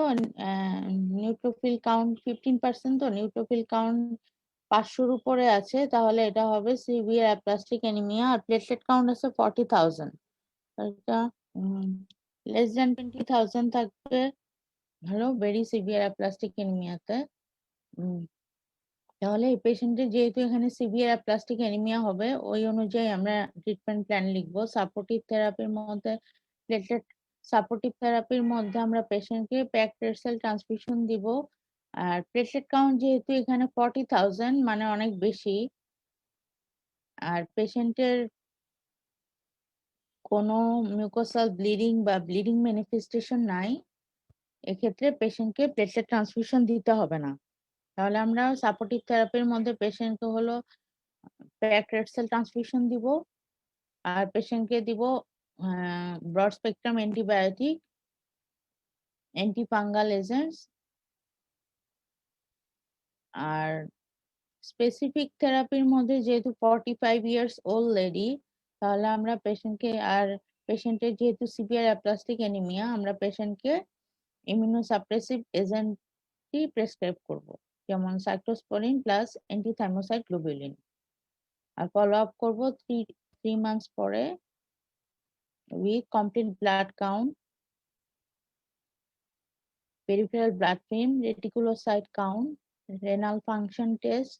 নিউট্রোফিল কাউন্ট 15%, তো নিউট্রোফিল কাউন্ট 500-র উপরে আছে, তাহলে এটা হবে সিভিয়ার অ্যাপ্লাস্টিক এনিমিয়া। আর প্লেটলেট কাউন্ট আছে 40,000, এটা লেস দেন 20,000 থাকবে হলো ভেরি সিভিয়ার অ্যাপ্লাস্টিক এনিমিয়াতে। তাহলে এই পেশেন্টের যেহেতু এখানে সিভিয়ার অ্যাপ্লাস্টিক এনিমিয়া হবে, ওই অনুযায়ী আমরা ট্রিটমেন্ট প্ল্যান লিখবো। সাপোর্টিভ থেরাপির মধ্যে প্লেটলেট সাপোর্টিভ থেরাপির মধ্যে আমরা পেশেন্টকে প্যাকড রেড সেল ট্রান্সফিউশন দিব। আর প্লেটলেট কাউন্ট যেহেতু এখানে 40,000 মানে অনেক বেশি, আর পেশেন্টের কোনো মিউকোসাল ব্লিডিং বা ব্লিডিং ম্যানিফেস্টেশন নাই, এক্ষেত্রে পেশেন্টকে প্লেটলেট ট্রান্সফিউশন দিতে হবে না। তাহলে আমরা সাপোর্টিভ থেরাপির মধ্যে পেশেন্টকে হলো প্যাকড রেড সেল ট্রান্সফিউশন দিব, আর পেশেন্টকে দিব broad spectrum antibiotic, antifungal agents. আর স্পেসিফিক থেরাপির মধ্যে যেহেতু 45 ইয়ার্স ওল্ড লেডি, তাহলে আমরা পেশেন্টকে, আর পেশেন্টের যেহেতু সিভিয়ার অ্যাপ্লাস্টিক এনিমিয়া, আমরা পেশেন্টকে ইমিউনোসাপ্রেসিভ এজেন্টই প্রেসক্রাইব করব, যেমন সাইক্লোস্পোরিন প্লাস অ্যান্টিথাইমোসাইড গ্লোবুলিন। আর ফলো আপ করবো 3 মান্থস পরে with complete blood count, peripheral blood film, reticulocyte count, renal function test,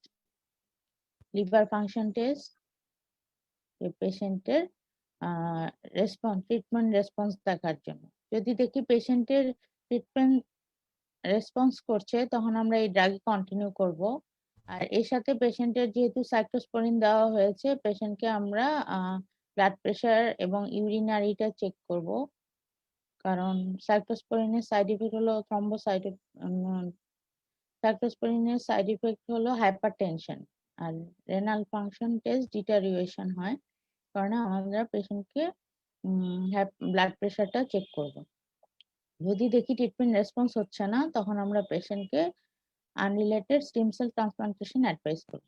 liver function test, পেশেন্টের ট্রিটমেন্ট রেসপন্স দেখার জন্য। যদি দেখি পেশেন্টের ট্রিটমেন্ট রেসপন্স করছে তখন আমরা এই ড্রাগ কন্টিনিউ করব। আর এর সাথে পেশেন্টের যেহেতু সাইক্লোস্পোরিন দেওয়া হয়েছে, পেশেন্টকে আমরা ব্লাড প্রেশার এবং ইউরিনারিটা চেক করব, কারণ সাইক্লোস্পোরিনের সাইড ইফেক্ট হলো সাইক্লোস্পোরিনের সাইড ইফেক্ট হলো হাইপারটেনশন, আর রেনাল ফাংশন টেস্ট ডিটারিওরেশন হয়, কারণে আমরা পেশেন্টকে ব্লাড প্রেশারটা চেক করব। যদি দেখি ট্রিটমেন্ট রেসপন্স হচ্ছে না, তখন আমরা পেশেন্টকে unrelated stem cell transplantation advice করব।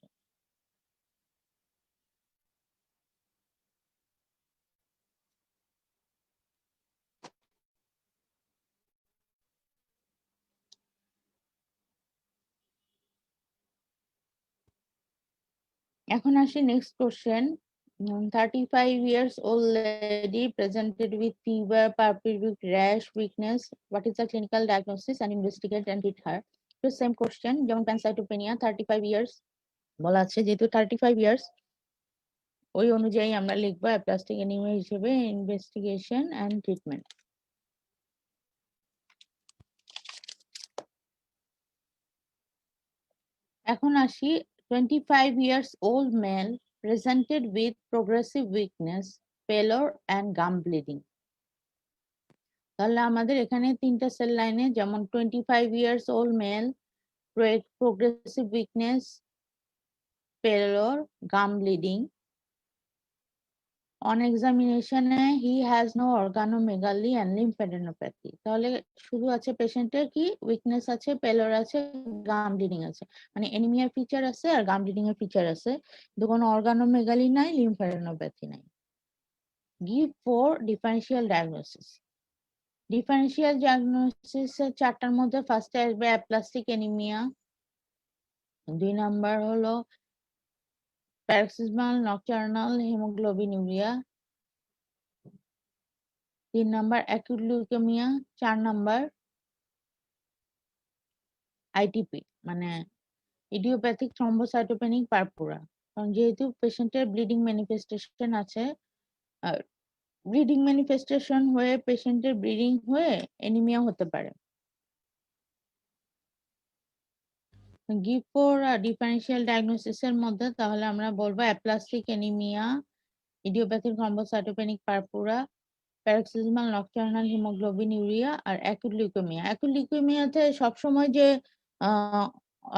এখন আসি next question. 35 years old lady presented with fever, purpuric rash, weakness. What is the clinical diagnosis and investigate and treat her? তো সেম কোশ্চেন, যেমন প্যানসাইটোপেনিয়া 35 ইয়ার্স বলা আছে, যেহেতু 35 ইয়ার্স ওই অনুযায়ী আমরা লিখবো অ্যাপ্লাস্টিক এনিমিয়া হিসেবে ইনভেস্টিগেশন এন্ড ট্রিটমেন্ট। এখন আসি 25 years old male presented with progressive weakness, pallor and gum bleeding. তাহলে আমাদের এখানে তিনটা সেল লাইনে, যেমন 25 years old male, progressive weakness, pallor, gum bleeding. On examination he has no organomegaly and lymphadenopathy. তাহলে শুধু আছে পেশেন্টের কি উইকনেস আছে, পেলর আছে, গাম ব্লিডিং আছে, মানে এনিমিয়ার ফিচার আছে আর গাম ব্লিডিং এর ফিচার আছে, কিন্তু কোনো অর্গানোমেগালি নাই, লিম্ফাডেনোপ্যাথি নাই। Give for differential diagnosis. Differential diagnosis চারটার মধ্যে ফার্স্টে আসবে অ্যাপ্লাস্টিক এনিমিয়া, 2 নাম্বার হলো paroxysmal nocturnal haemoglobinuria, 3 number acute leukaemia, 4 number ITP মানে ইডিওপ্যাথিক থ্রম্বোসাইটোপেনিক পারপুরা। কারণ যেহেতু পেশেন্টের ব্লিডিং ম্যানিফেস্টেশন আছে, ব্লিডিং ম্যানিফেস্টেশন হয়ে পেশেন্টের ব্লিডিং হয়ে এনিমিয়া হতে পারে। গিভ ফর ডিফারেন্সিয়াল ডায়াগনোসিসের মধ্যে তাহলে আমরা বলবো aplastic anaemia, idiopathic thrombocytopenic purpura, paroxysmal nocturnal haemoglobinuria আর অ্যাকিউট লিউকেমিয়া। অ্যাকিউট লিউকেমিয়াতে সবসময় যে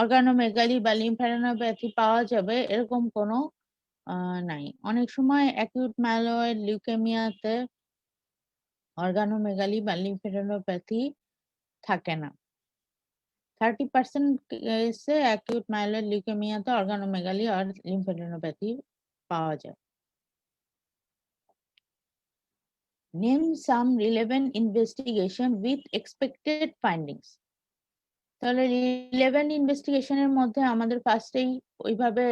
অর্গানোমেগালি বা লিম্ফ্যাডেনোপ্যাথি পাওয়া যাবে এরকম কোনো নাই। অনেক সময় অ্যাকিউট মাইলয়েড লিউকেমিয়াতে অর্গানোমেগালি বা লিম্ফ্যাডেনোপ্যাথি থাকে না। 30% কেসে অ্যাকিউট মাইলয়েড লিউকেমিয়াতে অর্গানোমেগালি আর লিম্ফ্যাডেনোপ্যাথি পাওয়া যায়। Name some relevant investigation with expected findings. তাহলে রিলেভেন্ট ইনভেস্টিগেশনের মধ্যে আমাদের ফার্স্টেই ওইভাবে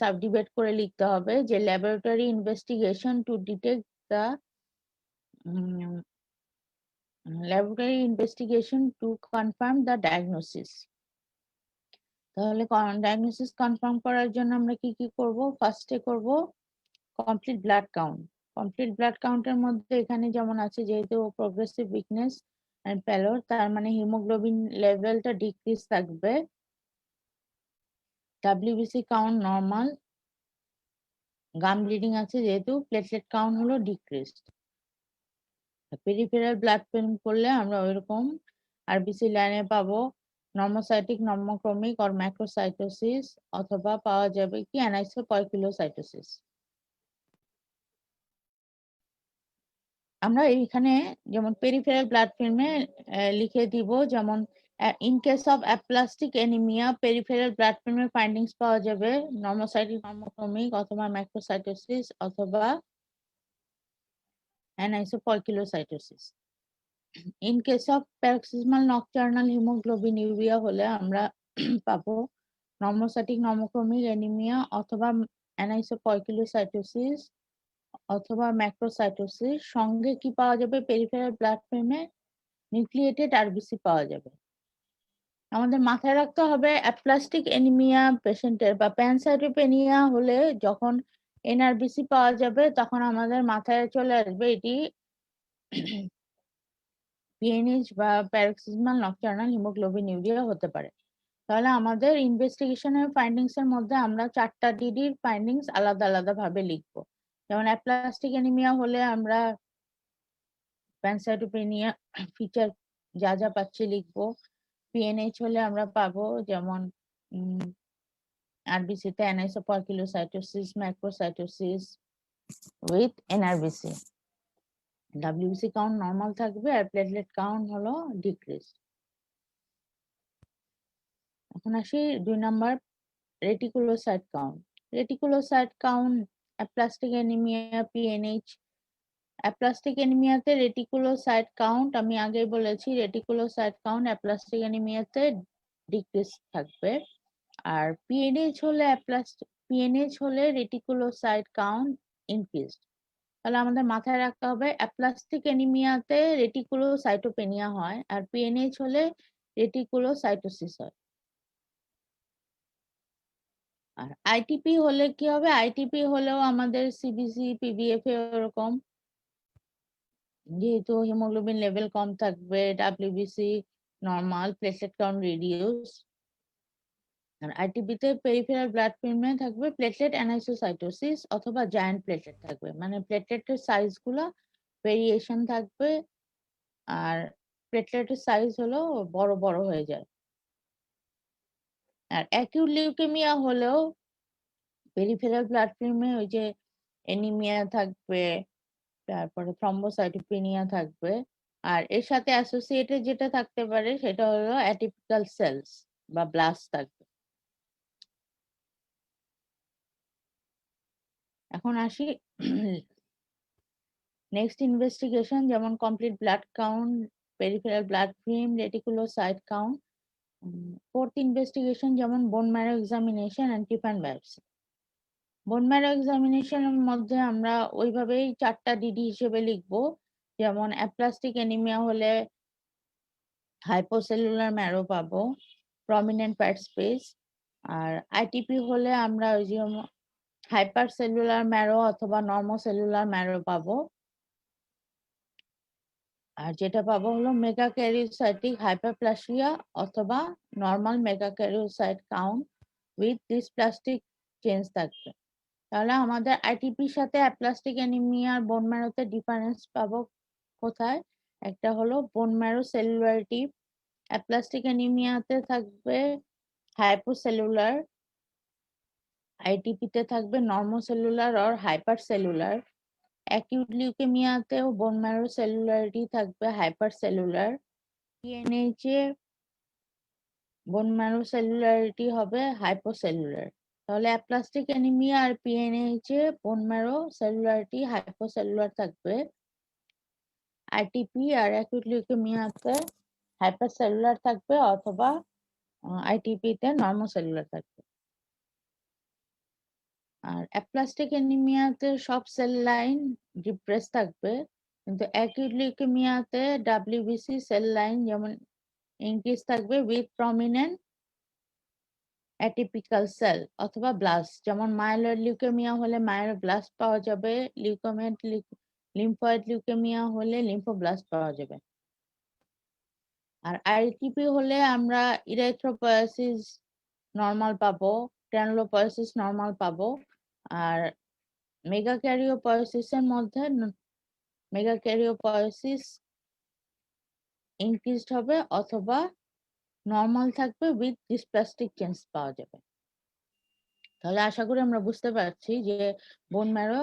সাবডিভাইড করে লিখতে হবে যে laboratory investigation to detect the laboratory investigation to confirm the diagnosis. তাহলে ডায়াগনোসিস কনফার্ম করার জন্য আমরা কি কি করব? ফার্স্টে করব complete blood count. Complete blood কাউন্টের মধ্যে এখানে যেমন আছে, যেহেতু প্রোগ্রেসিভ উইকনেস এন্ড প্যালর, তার মানে হিমোগ্লোবিন লেভেলটা ডিক্রিজ থাকবে, ডাব্লিউবিসি কাউন্ট নরমাল, গাম ব্লিডিং আছে যেহেতু প্লেটলেট কাউন্ট হলো ডিক্রিজড। পেরিফেরাল ব্লাড ফিল্ম করলে আমরা ওইরকম আরবিসি লাইনে পাবো নর্মোসাইটিক, নর্মোক্রমিক অর ম্যাক্রোসাইটোসিস, অথবা পাওয়া যাবে কি অ্যানাইসোপয়কুলোসাইটোসিস। আমরা এইখানে যেমন পেরিফেরাল ব্লাড ফিল্মে লিখে দিব, যেমন in case of aplastic anemia peripheral blood film findings পাওয়া যাবে নর্মোসাইটিক, নর্মোক্রমিক অথবা ম্যাক্রোসাইটোসিস অথবা অ্যানাইসোপয়কুলোসাইটোসিস। in case of paroxysmal nocturnal hemoglobinuria হলে আমরা পাবো নর্মোসাইটিক, নর্মোক্রমিক অ্যানিমিয়া অথবা অ্যানাইসোপয়কুলোসাইটোসিস অথবা ম্যাক্রোসাইটোসিস, সঙ্গে কি পাওয়া যাবে? পেরিফেরাল ব্লাড ফিল্মে নিউক্লিয়েটেড আরবিসি পাওয়া যাবে। আমাদের মাথায় রাখতে হবে অ্যাপ্লাস্টিক অ্যানিমিয়া পেশেন্টের বা প্যানসাইটোপেনিয়া হলে যখন এনআরবিসি পাওয়া যাবে তখন আমাদের মাথায় চলে আসবে এটি পিএনএইচ বা প্যারক্সিসমাল নকটার্নাল হিমোগ্লোবিনিউরিয়া হতে পারে। তাহলে আমাদের ইনভেস্টিগেশনের ফাইন্ডিংস এর মধ্যে আমরা 4টা ডিডির ফাইন্ডিংস আলাদা আলাদা ভাবে লিখবো। যেমন অ্যাপ্লাস্টিক অ্যানিমিয়া হলে আমরা প্যানসাইটোপেনিয়া ফিচার যা যা পাচ্ছি লিখবো। পিএনএইচ হলে আমরা পাবো যেমন আরবিসিতে anisopoikilocytosis, macrocytosis with NRBC. WBC count normal থাকবে আর প্লেটলেট কাউন্ট হলো ডিক্রিজ। এখন আসি 2 number, reticulocyte count. Reticulocyte count aplastic anaemia, PNH. Aplastic অ্যানিমিয়াতে রেটিকুলোসাইট কাউন্ট আমি আগেই বলেছি রেটিকুলোসাইট কাউন্ট অ্যাপ্লাস্টিক অ্যানিমিয়াতে ডিক্রিজ থাকবে। আর পিএনএইচ হলে রেটিকুলোসাইট কাউন্ট ইনক্রিজ। তাহলে আমাদের মাথায় রাখতে হবে অ্যাপ্লাস্টিক অ্যানিমিয়াতে রেটিকুলোসাইটোপেনিয়া হয় আর পিএনএইচ হলে রেটিকুলোসাইটোসিস হয়। আর আইটিপি হলে কি হবে? আইটিপি হলেও আমাদের সিবিসি, পিবিএফ এরকম, যেহেতু হিমোগ্লোবিন লেভেল কম থাকবে, WBC normal, platelet count reduce. আর আইটিপিতে পেরিফেরাল ব্লাড ফিল্মে থাকবে প্লেটলেট অ্যানাইসোসাইটোসিস অথবা জায়ান্ট প্লেটলেট থাকবে, মানে প্লেটলেটের সাইজ গুলো ভেরিয়েশন থাকবে আর প্লেটলেটের সাইজ হলো বড় বড় হয়ে যায়। আর অ্যাকিউট লিউকেমিয়া হলেও পেরিফেরাল ব্লাড ফিল্মে ওই যে অ্যানিমিয়া থাকবে, তারপরে থ্রম্বোসাইটোপেনিয়া থাকবে, আর এর সাথে অ্যাসোসিয়েটেড যেটা থাকতে পারে সেটা হলো অ্যাটিপিক্যাল সেলস বা ব্লাস্ট থাকবে। এখন আসি নেক্সট ইনভেস্টিগেশন, যেমন complete blood count, peripheral blood film, reticulocyte count. Fourth investigation যেমন bone marrow examination and trephine biopsy. Bone marrow এক্সামিনেশনের মধ্যে আমরা ওইভাবেই 4টা ডিডি হিসেবে লিখবো। যেমন অ্যাপ্লাস্টিক অ্যানিমিয়া হলে হাইপোসেলুলার ম্যারো পাবো, প্রমিনেন্ট প্যাট স্পেস। আর আইটিপি হলে আমরা ওই যে হাইপার সেলুলার ম্যারো অথবা নর্মোসেলুলার ম্যারো পাবো। আর যেটা পাবো হলো মেগাক্যারিওসাইটিক হাইপারপ্লাসিয়া অথবা normal megakaryocyte count with dysplastic change থাকবে। তাহলে আমাদের আইটিপির সাথে অ্যাপ্লাস্টিক অ্যানিমিয়ার বোন ম্যারোতে ডিফারেন্স পাবো কোথায়? একটা হলো বোন ম্যারো সেলুলারিটি, অ্যাপ্লাস্টিক অ্যানিমিয়াতে থাকবে হাইপোসেলুলার, আইটিপিতে থাকবে normocellular or hypercellular. Acute লিউকেমিয়াতেও বোন ম্যারো সেলুলারিটি থাকবে হাইপার সেলুলার। পিএনএইচ এ বোন ম্যারো সেলুলারিটি হবে হাইপোসেলুলার। তাহলে অ্যাপ্লাস্টিক অ্যানিমিয়া আর পিএনএইচ এ বোন ম্যারো সেলুলারিটি হাইপোসেলুলার থাকবে। আইটিপি আর অ্যাকিউট লিউকেমিয়াতে হাইপারসেলুলার থাকবে অথবা আইটিপি তে নর্মোসেলুলার থাকবে। আর অ্যাপ্লাস্টিক অ্যানিমিয়াতে সব সেল লাইন ডিপ্রেস থাকবে, কিন্তু অ্যাকিউট লিউকেমিয়াতে ডাব্লিউবিসি সেল লাইন যেমন ইনক্রিজ থাকবে উইথ প্রমিনেন্ট অ্যাটিপিক্যাল সেল অথবা ব্লাস্ট। যেমন মাইলয়েড লিউকেমিয়া হলে মায়োব্লাস্ট পাওয়া যাবে, লিম্ফয়েড লিউকেমিয়া হলে লিম্ফোব্লাস্ট পাওয়া যাবে। আর আইটিপি হলে আমরা ইরাইথ্রোপয়েসিস নরমাল পাবো, গ্রানুলোপয়েসিস নরমাল পাবো। আর মেগাক্যারিওপয়েসিসের মধ্যে মেগাক্যারিওপয়েসিস ইনক্রিজড হবে অথবা নরমাল থাকবে উইথ ডিসপ্লাস্টিক চেঞ্জ পাওয়া যাবে। তাহলে আশা করি আমরা বুঝতে পারছি যে বোন ম্যারো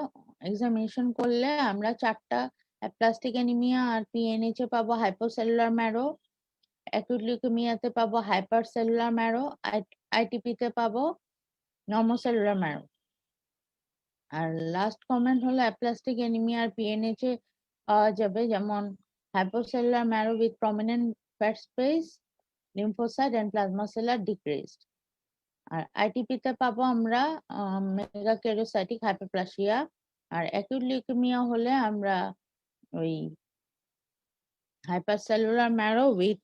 এক্সামিনেশন করলে আমরা 4টা অ্যাপ্লাস্টিক অ্যানিমিয়া আর পিএনএইচ এ পাবো হাইপোসেলুলার ম্যারো, অ্যাকিউট লিউকেমিয়াতে পাবো হাইপার সেলুলার ম্যারো, আইটিপি তে পাবো নর্মোসেলুলার ম্যারো। আর লাস্ট কমেন্ট হলো অ্যাপ্লাস্টিক অ্যানিমিয়া আর পিএনএইচ এ পাওয়া যাবে যেমন hypocellular marrow with prominent fat space, lymphocyte and plasma cell decreased. আর আইটিপি তে পাবো আমরা মেগাক্যারিওসাইটিক হাইপারপ্লাসিয়া, আর অ্যাকিউট লিউকেমিয়া হলে আমরা ওই hypercellular marrow with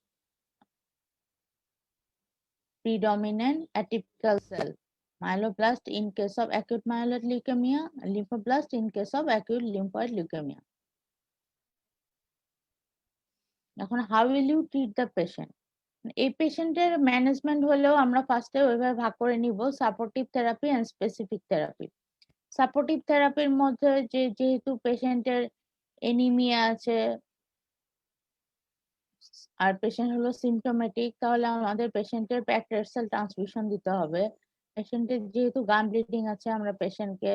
predominant atypical cell, myeloblast in case of acute myeloid leukemia, lymphoblast in case of acute lymphoid leukemia. এখন how will you treat the patient? এই পেশেন্টের ম্যানেজমেন্ট হলেও আমরা ফার্স্টে ওইভাবে ভাগ করে নিব supportive therapy and specific therapy. Supportive থেরাপির মধ্যে যেহেতু পেশেন্টের এনিমিয়া আছে আর পেশেন্ট হলো সিম্পটোমেটিক, তাহলে আমাদের পেশেন্টের প্যাকড রেড সেল ট্রান্সফিউশন দিতে হবে। পেশেন্টের যেহেতু গান ব্লিডিং আছে, আমরা পেশেন্টকে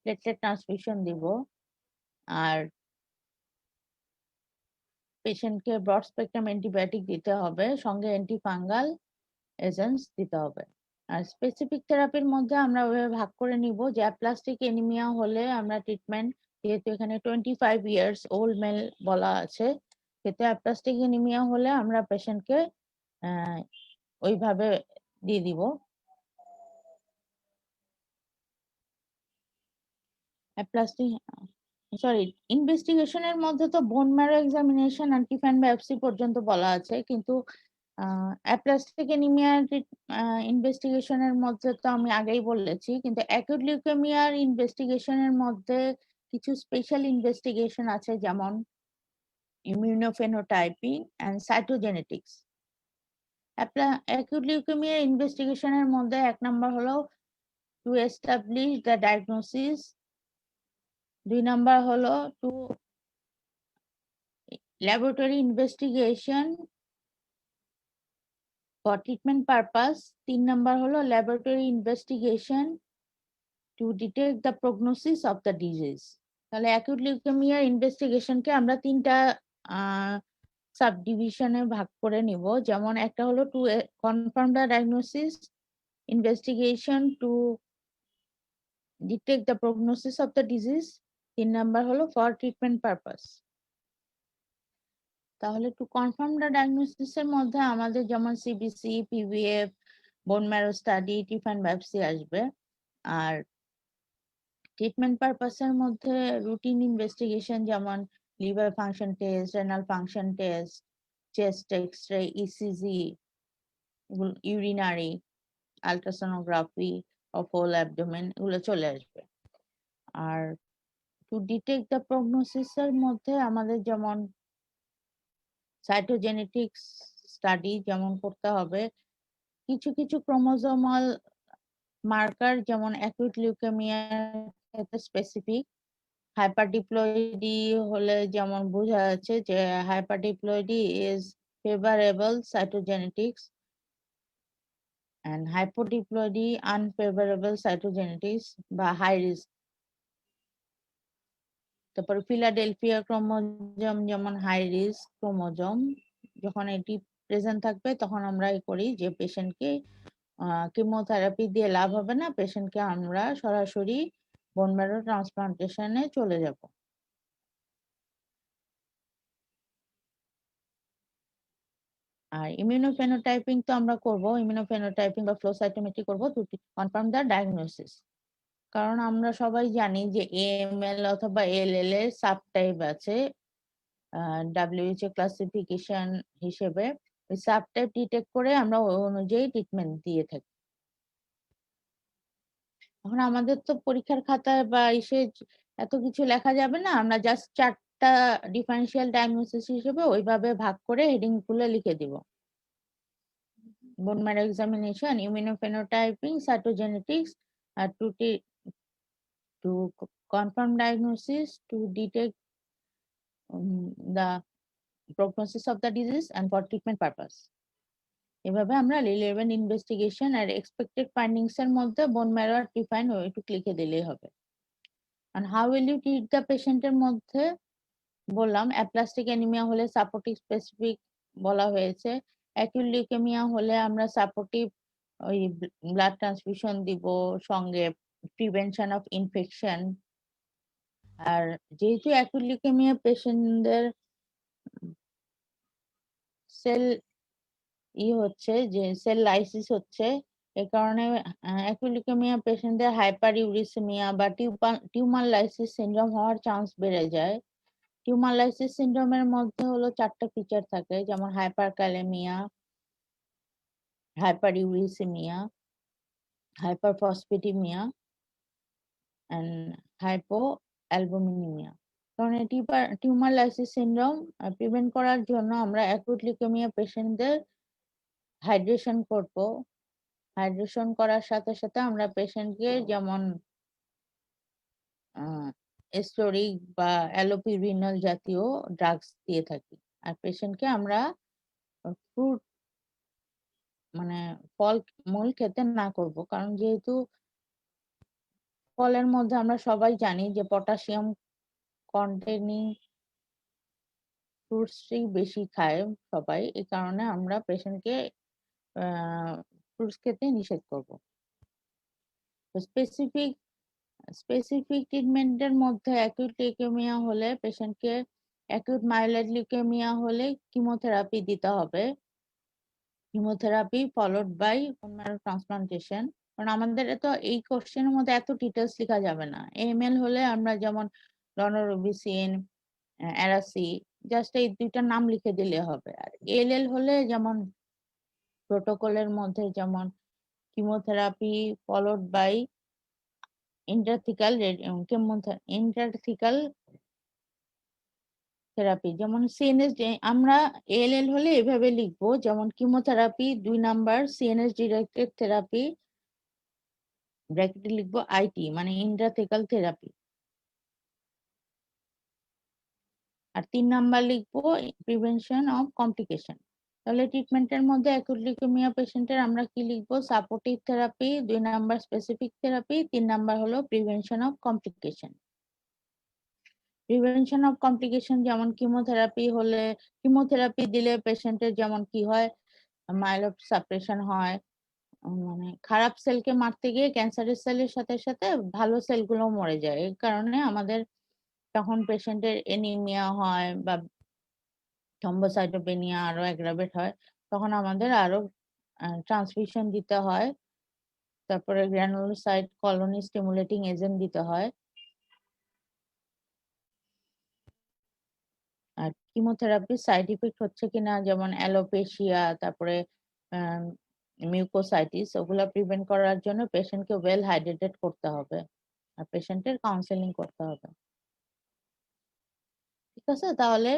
প্লেটলেট ট্রান্সফিউশন দিব। আর পেশেন্টকে ব্রড স্পেকট্রাম অ্যান্টিবায়োটিক দিতে হবে, সঙ্গে অ্যান্টিফাঙ্গাল এজেন্টস দিতে হবে। আর স্পেসিফিক থেরাপির মধ্যে আমরা ওইভাবে ভাগ করে নিব যে অ্যাপ্লাস্টিক এনিমিয়া হলে আমরা ট্রিটমেন্ট, যেহেতু এখানে 25 ইয়ার্স ওল্ড মেল বলা আছে, সেটা অ্যাপ্লাস্টিক এনিমিয়া হলে আমরা পেশেন্টকে ওইভাবে দিয়ে দিব। অ্যাপ্লাস্টিক সরি ইনভেস্টিগেশনের মধ্যে তো বোন ম্যারো এক্সামিনেশন আর টিফাইন বায়োপসি পর্যন্ত বলা আছে, কিন্তু অ্যাপ্লাস্টিক এনিমিয়ার ইনভেস্টিগেশনের মধ্যে তো আমি আগেই বলেছি, কিন্তু অ্যাকিউট লিউকেমিয়ার ইনভেস্টিগেশনের মধ্যে কিছু স্পেশাল ইনভেস্টিগেশন আছে, যেমন ইমিউনোফেনোটাইপিং এন্ড সাইটোজেনেটিক্স। অ্যাকিউট লিউকেমিয়ার ইনভেস্টিগেশনের মধ্যে 1 নাম্বার হলো to establish the diagnosis, 2 number হলো to laboratory investigation for treatment purpose, 3 number হলো laboratory investigation to detect the prognosis of the disease। তাহলে acute leukemia ইনভেস্টিগেশনকে আমরা 3টা সাব ডিভিশনে ভাগ করে নিব। যেমন একটা হলো two confirm the diagnosis, investigation to detect the prognosis of the disease, 3 number হলো ফর ট্রিটমেন্ট পারপাস। তাহলে টু কনফার্ম দ্য ডায়াগনোসিস এর মধ্যে আমাদের যেমন CBC, PVF, bone marrow study, টিফাইন biopsy আসবে। আর ট্রিটমেন্ট পারপাসের মধ্যে রুটিন ইনভেস্টিগেশন যেমন liver function test, renal function test, chest x ray, ECG, urinary, ultrasonography of whole abdomen, এগুলো চলে আসবে। আর টু ডিটেক্ট দ্য প্রগনোসিস এর মধ্যে আমাদের যেমন সাইটোজেনেটিক্স স্টাডি যেমন করতে হবে, কিছু কিছু ক্রোমোজোমাল মার্কার যেমন অ্যাকিউট লিউকেমিয়ার স্পেসিফিক, হাইপারডিপ্লয়েডি হলে যেমন বোঝা যাচ্ছে যে hyperdiploidy is favourable cytogenetics and hypodiploidy unfavorable cytogenetics বা হাই রিস্ক। তারপর ফিলাডেলফিয়া ক্রোমোজোম যেমন হাই রিস্ক ক্রোমোজোম, যখন এটি প্রেজেন্ট থাকবে তখন আমরা করি যে পেশেন্টকে কিমোথেরাপি দিয়ে লাভ হবে না, পেশেন্টকে আমরা সরাসরি বোন ম্যারো ট্রান্সপ্লান্টেশনে চলে যাব। আর ইমিউনোফেনোটাইপিং তো আমরা করব, ইমিউনোফেনোটাইপিং বা ফ্লো সাইটোমেট্রি করব টু কনফার্ম দ্য ডায়াগনোসিস। কারণ আমরা সবাই জানি যে এএমএল অথবা এলএল এর সাবটাইপ আছে ডাব্লিউএইচও ক্লাসিফিকেশন হিসেবে, ওই সাবটাইপ ডিটেক্ট করে আমরা ওই অনুযায়ী ট্রিটমেন্ট দিয়ে থাকি। এখন আমাদের তো পরীক্ষার খাতায় বা এত কিছু লেখা যাবে না, আমরা জাস্ট 4টা ডিফারেন্সিয়াল ডায়াগনোসিস হিসেবে ওইভাবে ভাগ করে হেডিং গুলো লিখে দিব। Bone marrow examination, immunophenotyping, cytogenetics, আর to confirm diagnosis, to detect the prognosis of the disease and for treatment purpose। এভাবে আমরা relevant investigation are expected findings এর মধ্যে বোন ম্যারো আর টিফাইন ওইটুক লিখে দিলেই হবে। and how will you treat the patient এর মধ্যে বললাম, অ্যাপ্লাস্টিক অ্যানিমিয়া হলে সাপোর্টিভ স্পেসিফিক বলা হয়েছে, অ্যাকিউট লিউকেমিয়া হলে আমরা সাপোর্টিভ ওই ব্লাড ট্রান্সফিউশন দিব, সঙ্গে প্রিভেনশন অফ ইনফেকশন। আর যেহেতু অ্যাকিউট লিউকেমিয়া পেশেন্টদের সেল হচ্ছে যে সেল লাইসিস হচ্ছে, এই কারণে অ্যাকুট লিউকেমিয়া পেশেন্টদের হাইপার ইউরিসেমিয়া বা টিউমার লাইসিস সিনড্রোম হওয়ার চান্স বেড়ে যায়। টিউমার লাইসিস সিনড্রোমের মধ্যে হলো 4টা ফিচার থাকে, যেমন হাইপারক্যালেমিয়া, হাইপার ইউরিসেমিয়া, হাইপারফসফেটিমিয়া অ্যান্ড হাইপোঅ্যালবুমিনিমিয়া। কারণ এই টিউমার লাইসিস সিনড্রোম প্রিভেন্ট করার জন্য আমরা অ্যাকুট লিউকেমিয়া পেশেন্টদের হাইড্রেশন করব। হাইড্রেশন করার সাথে সাথে আমরা পেশেন্টকে যেমন এস্টোরিক বা অ্যালোপিরিনাল জাতীয় ড্রাগস দিয়ে থাকি। আর পেশেন্টকে আমরা ফ্রুট মানে ফল মূল খেতে না করব, কারণ যেহেতু ফলের মধ্যে আমরা সবাই জানি যে পটাশিয়াম কন্টেনিং ফ্রুটসই বেশি খায় সবাই, এই কারণে আমরা পেশেন্টকে ফ্রুটস খেতে নিষেধ করব। স্পেসিফিক স্পেসিফিক ট্রিটমেন্টের মধ্যে অ্যাকিউট লিউকেমিয়া হলে পেশেন্টকে অ্যাকিউট মাইলয়েড লিউকেমিয়া হলে কিমোথেরাপি দিতে হবে। Chemotherapy followed by bone marrow transplantation. কারণ আমাদের তো এই কোশ্চেনের মধ্যে এত ডিটেলস লেখা যাবে না। এএমএল হলে আমরা যেমন ডনোরোবিসিন, অ্যারাসি, জাস্ট এই দুইটার নাম লিখে দিলে হবে। আর এলএল হলে যেমন প্রোটোকলের মধ্যে যেমন chemotherapy followed by intrathecal therapy, যেমন সিএনএস আমরা এএলএল হলে এভাবে লিখবো, যেমন chemotherapy 2 number, CNS directed therapy ব্র্যাকেটে লিখবো আইটি মানে ইন্ট্রাথেকাল থেরাপি। আর 3 নাম্বার লিখবো প্রিভেনশন অফ কমপ্লিকেশন। তাহলে ট্রিটমেন্টের মধ্যে অ্যাকুট লিউকেমিয়া পেশেন্টের আমরা কি লিখবো? Supportive therapy, 2 number specific therapy, 3 number হলো prevention of complication. Prevention of complication যেমন কিমোথেরাপি দিলে পেশেন্টের যেমন কি হয়, মাইলোড সাপ্রেশন হয়, মানে খারাপ সেলকে মারতে গিয়ে ক্যান্সারের সেলের সাথে সাথে ভালো সেলগুলো মরে যায়। এই কারণে আমাদের তখন পেশেন্টের এনিমিয়া হয় বা থ্রম্বোসাইটোপেনিয়া আরো অ্যাগ্রাভেট হয়, তখন আমাদের আরো ট্রান্সফিউশন দিতে হয়, তারপরে গ্রানুলোসাইট কলোনি স্টিমুলেটিং এজেন্ট দিতে হয়। আর কিমোথেরাপি সাইড ইফেক্ট হচ্ছে কিনা, যেমন অ্যালোপেশিয়া, তারপরে মিউকোসাইটিস, ওগুলা প্রিভেন্ট করার জন্য পেশেন্টকে ওয়েল হাইড্রেটেড করতে হবে আর পেশেন্টের কাউন্সেলিং করতে হবে। ঠিক আছে, তাহলে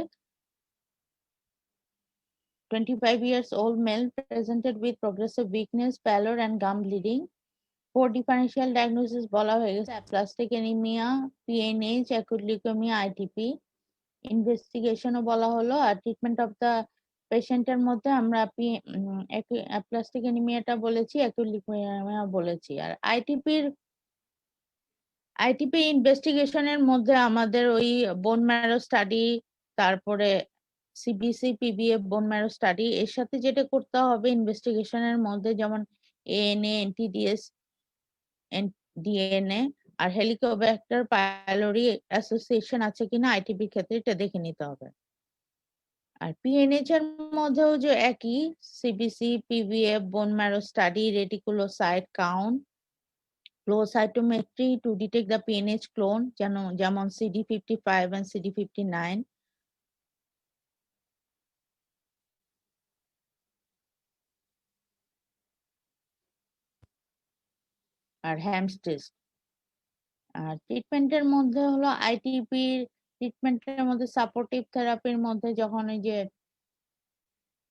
25 years old male presented with progressive weakness, pallor and gum bleeding. 4 differential diagnosis বলা হয়ে গেছে: aplastic anemia, PNH, acute leukemia, ITP। ইনভেস্টিগেশনও বলা হলো। আর ট্রিটমেন্ট অফ দা পেশেন্টের মধ্যে আমরা অ্যাপ্লাস্টিক অ্যানিমিয়াটা বলেছি, অ্যাকিউট লিউকেমিয়া বলেছি। আর আইটিপি ইনভেস্টিগেশনের মধ্যে আমাদের ওই বোন ম্যারো স্টাডি, তারপরে সিবিসি পিবিএফ বোন ম্যারো স্টাডি, এর সাথে যেটা করতে হবে ইনভেস্টিগেশনের মধ্যে, যেমন এএনএ, এনটিডিএস, ডিএনএ আর হেলিকোব্যাক্টার পাইলোরি অ্যাসোসিয়েশন আছে কিনা আইটিপির ক্ষেত্রে এটা দেখে নিতে হবে। আর পিএনএইচ এর মধ্যেও যে একই, CBC PVF bone marrow study, reticulocyte count, flow cytometry to detect the PNH clone, যেমন CD55 and CD59, আর হ্যামস টেস্ট। আর ট্রিটমেন্টের মধ্যে হলো আইটিপির ট্রিটমেন্টের মধ্যে সাপোর্টিভ থেরাপির মধ্যে যখন ওই যে